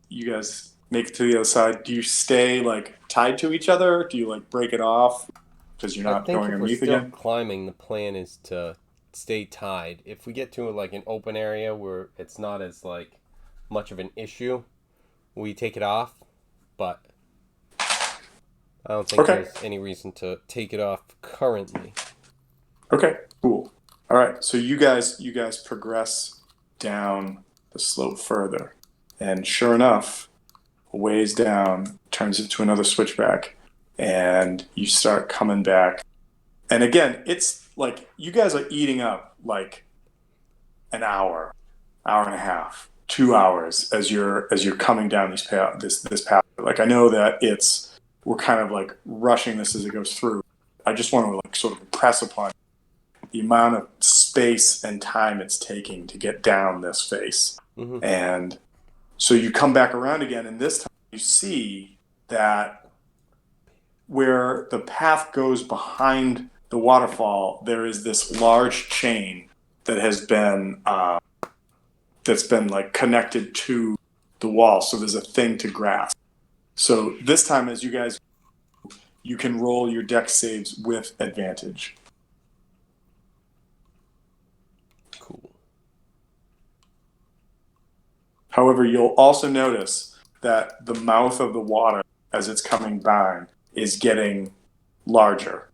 make it to the other side. Do you stay like tied to each other? Do you like break it off? because you're I not think going if we're underneath still again. climbing, the plan is to stay tied. If we get to like an open area where it's not as like much of an issue, we take it off. But I don't think Okay. there's any reason to take it off currently. Okay, cool. All right, so you guys progress down the slope further, and sure enough, a ways down turns into another switchback, and you start coming back. And again, it's like you guys are eating up like an hour, hour and a half, 2 hours as you're coming down this path. Like I know that we're kind of like rushing this as it goes through. I just want to like sort of impress upon the amount of space and time it's taking to get down this face. Mm-hmm. And so you come back around again, and this time you see that where the path goes behind the waterfall, there is this large chain that has been that's been like connected to the wall. So there's a thing to grasp. So this time, as you can roll your dex saves with advantage. Cool. However, you'll also notice that the mouth of the water, as it's coming by, is getting larger.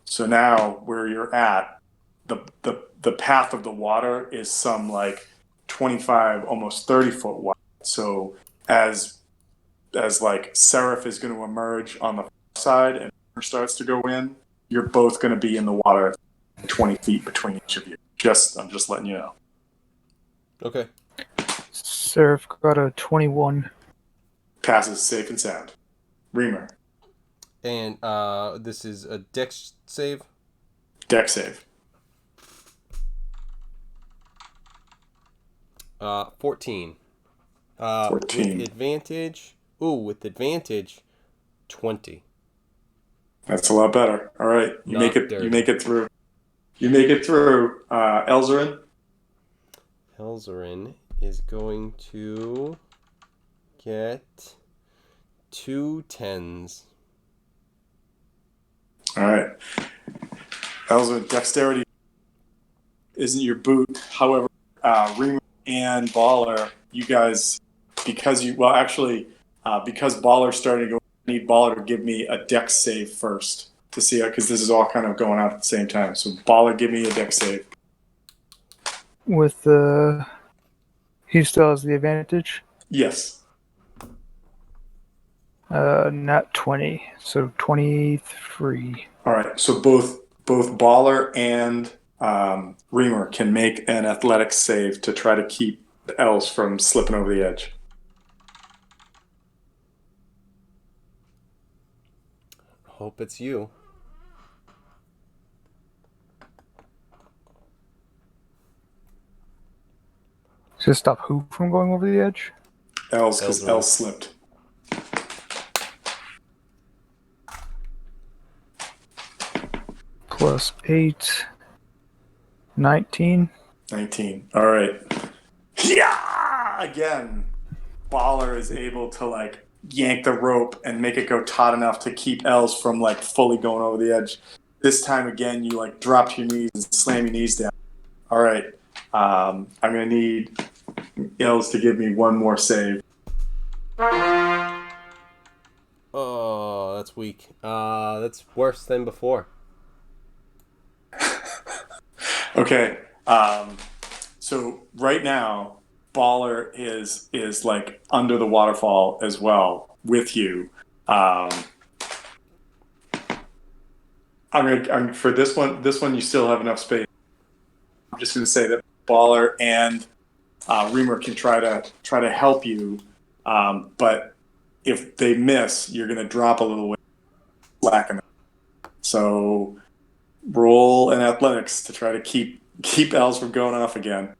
So now, where you're at, the path of the water is some like 25, almost 30 foot wide. So as like Seraph is going to emerge on the side and starts to go in, you're both going to be in the water 20 feet between each of you. I'm just letting you know. Okay. Seraph got a 21. Passes safe and sound. Reamer, And this is a dex save. dex save. 14. 14. With advantage. Ooh, with advantage, 20. That's a lot better. All right, you Not make it. dirty. You make it through. You make it through. Elzarin. Elzarin is going to get 2 10s. All right. Elzarin, dexterity isn't your boot. However, Reamer and Baller, you guys, because Baller's starting to go, I need Baller to give me a dex save first to see it, because this is all kind of going out at the same time. So Baller, give me a dex save. With he still has the advantage. Yes. Not 20, so 23. All right. So both Baller and Reamer can make an athletics save to try to keep the elves from slipping over the edge. Hope it's you. To stop who from going over the edge? Elves, because Elzarin. elves slipped. Plus 8. 19. 19. All right. Yeah! Again, Baller is able to like yank the rope and make it go taut enough to keep Els from like fully going over the edge. This time again, you like drop to your knees and slam your knees down. All right. I'm gonna need Els to give me one more save. Oh, that's weak. That's worse than before. Okay. So right now, Baller is like under the waterfall as well with you. For this one you still have enough space. I'm just gonna say that Baller and Reamer can try to help you, but if they miss, you're gonna drop a little way, slacken. So roll an athletics to try to keep Els from going off again.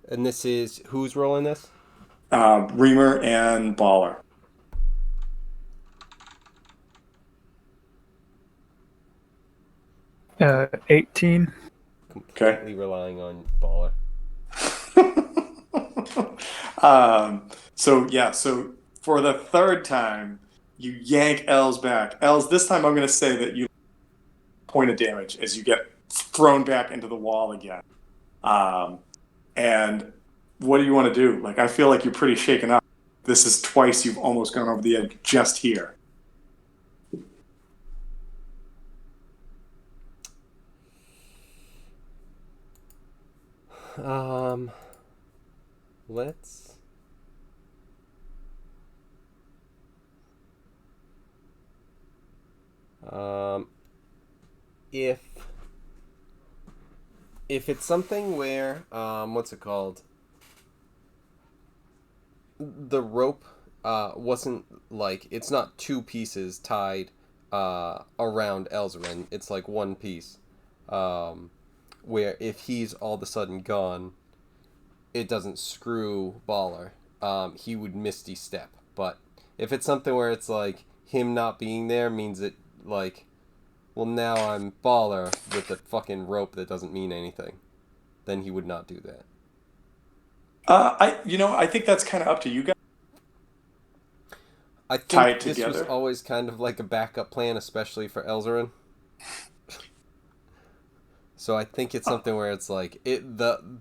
And this is who's rolling this? Reamer and Baller. 18. Completely relying on Baller. So for the third time, you yank Els back. Els, this time I'm going to say that you point of damage as you get thrown back into the wall again. And what do you want to do? Like, I feel like you're pretty shaken up. This is twice you've almost gone over the edge just here. Let's. If it's something where what's it called? The rope wasn't like, it's not two pieces tied around Elzarin. It's like one piece. Where if he's all of a sudden gone, it doesn't screw Baller. He would Misty Step. But if it's something where it's like him not being there means it, like, well, now I'm Baller with a fucking rope that doesn't mean anything, then he would not do that. I think that's kind of up to you guys. I Tie it think this was together. always kind of like a backup plan, especially for Elzarin. So I think it's something where it's like the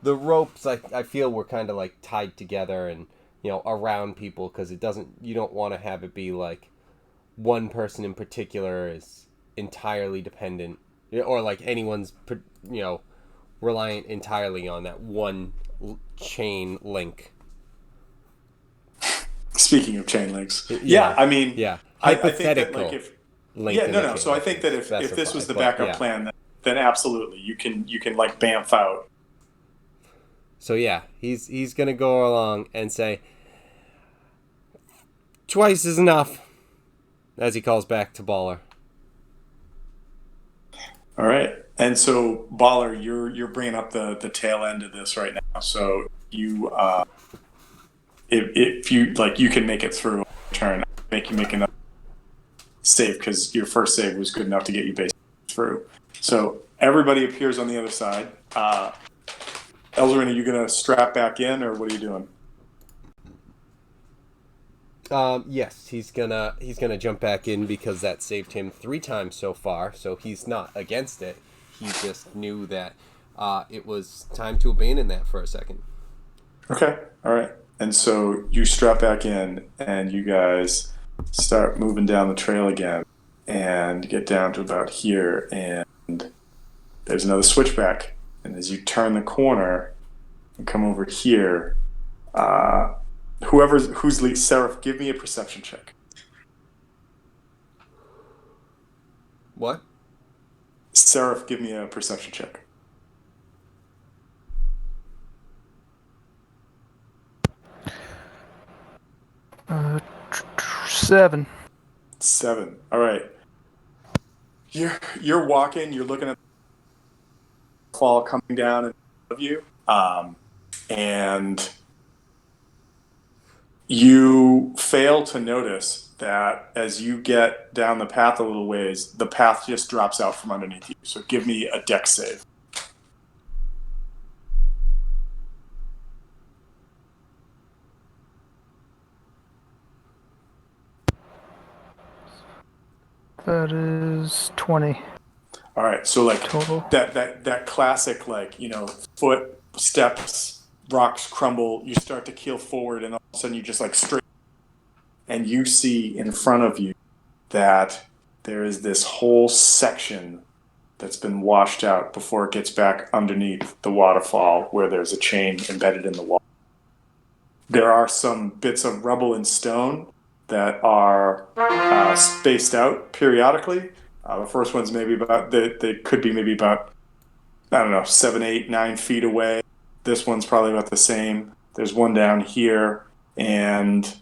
ropes I feel were kind of like tied together and, you know, around people, because you don't want to have it be like one person in particular is entirely dependent, or like anyone's, you know, reliant entirely on that one chain link. Speaking of chain links, I mean, yeah, I think that, hypothetical like, if link. no. So I think that if this was the backup plan, then absolutely you can like bamf out. So yeah, he's gonna go along and say, "Twice is enough," as he calls back to Baller. All right, and so Baller, you're bringing up the tail end of this right now. So you, if you like, you can make it through a turn. Make enough save, because your first save was good enough to get you basically through. So everybody appears on the other side. Elzarin, are you gonna strap back in, or what are you doing? Yes, he's gonna jump back in, because that saved him 3 times so far. So he's not against it. He just knew that it was time to abandon that for a second. Okay, all right. And so you strap back in, and you guys start moving down the trail again, and get down to about here, and there's another switchback. And as you turn the corner and come over here, who's lead, Seraph, give me a perception check. What? Seraph, give me a perception check. Uh, 7. 7. All right. You're walking. You're looking at the fall coming down in front of you, and you fail to notice that as you get down the path a little ways, the path just drops out from underneath you. So give me a dex save. That is 20 All right. So like total. that classic, like, you know, foot steps, rocks crumble, you start to keel forward, and all of a sudden you just like straight, and you see in front of you that there is this whole section that's been washed out before it gets back underneath the waterfall, where there's a chain embedded in the wall. There are some bits of rubble and stone that are spaced out periodically. The first one's maybe about, they could be maybe about, I don't know, 7, 8, 9 feet away. This one's probably about the same. There's one down here, and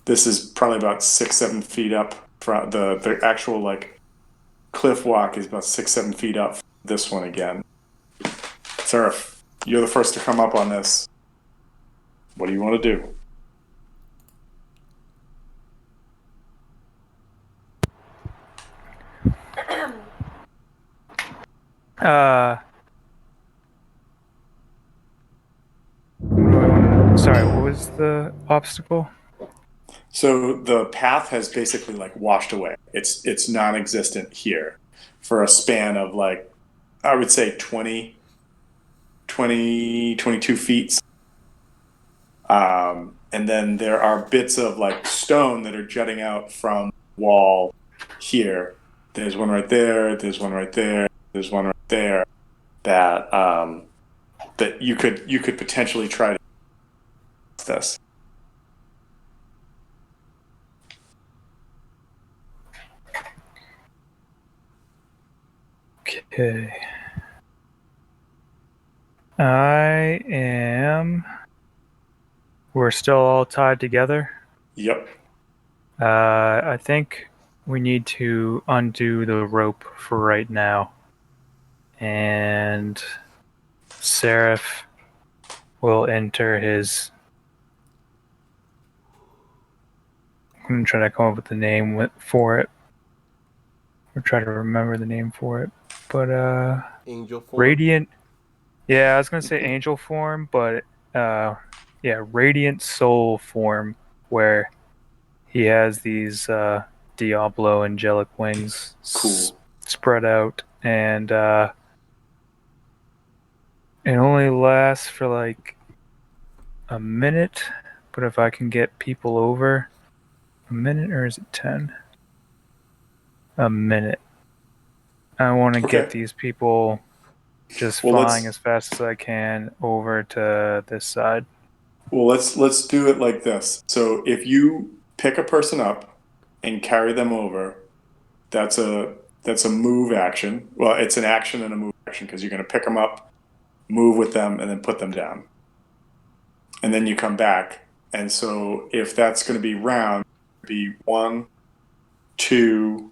this is probably about 6, 7 feet up. The actual like cliff walk is about 6, 7 feet up. This one again. Seraph, you're the first to come up on this. What do you want to do? Sorry, what was the obstacle? So the path has basically like washed away. It's non-existent here. for a span of like, I would say 22 feet. And then there are bits of like stone that are jutting out from the wall here. There's one right there. There's one right there. There's one right there that that you could potentially try to this. Okay. I am. We're still all tied together. Yep. I think we need to undo the rope for right now. And Seraph will enter his. I'm going to try to come up with the name for it. Or try to remember the name for it. But, Angel form. Radiant. Yeah, I was going to say angel form, but, yeah, Radiant Soul form, where he has these Diablo angelic wings Cool. spread out, and it only lasts for like a minute. But if I can get people over a minute, or is it 10? A minute. I want to get Okay. these people just Well, flying as fast as I can over to this side. Well, let's do it like this. So if you pick a person up and carry them over, that's a move action. Well, it's an action and a move action because you're going to pick them up, move with them, and then put them down. And then you come back. And so if that's going to be round, it'd be 1, 2,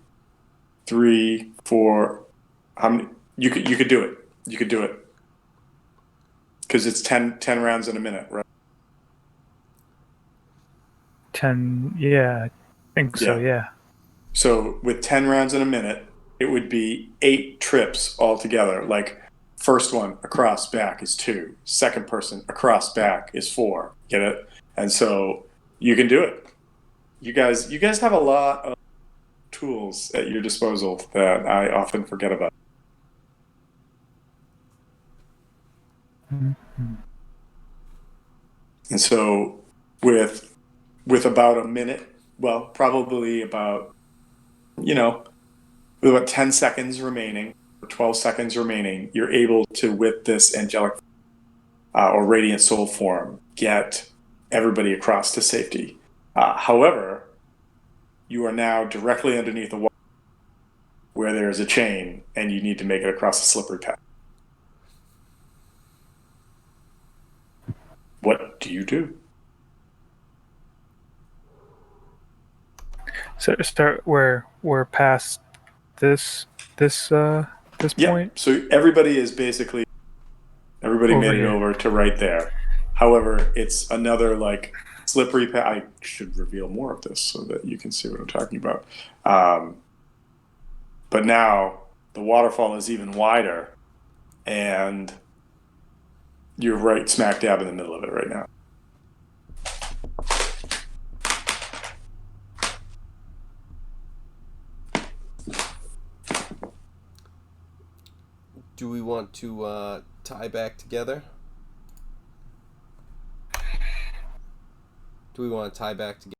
3, 4. How many? You could do it. You could do it because it's 10 rounds in a minute, right? 10, yeah, I think so, yeah. So with 10 rounds in a minute, it would be 8 trips altogether. Like first one across back is 2. Second person across back is 4. Get it? And so you can do it. You guys have a lot of tools at your disposal that I often forget about. Mm-hmm. And so with about a minute, well, probably about with about 10 seconds remaining, or 12 seconds remaining, you're able to, with this angelic or radiant soul form, get everybody across to safety. However, you are now directly underneath the wall where there is a chain, and you need to make it across a slippery path. What do you do? So start where we're past this point. So everybody is basically everybody Over made it here. over to right there. However, it's another like slippery path. I should reveal more of this so that you can see what I'm talking about. But now the waterfall is even wider, and you're right smack dab in the middle of it right now. Do we want to tie back together? Do we want to tie back together?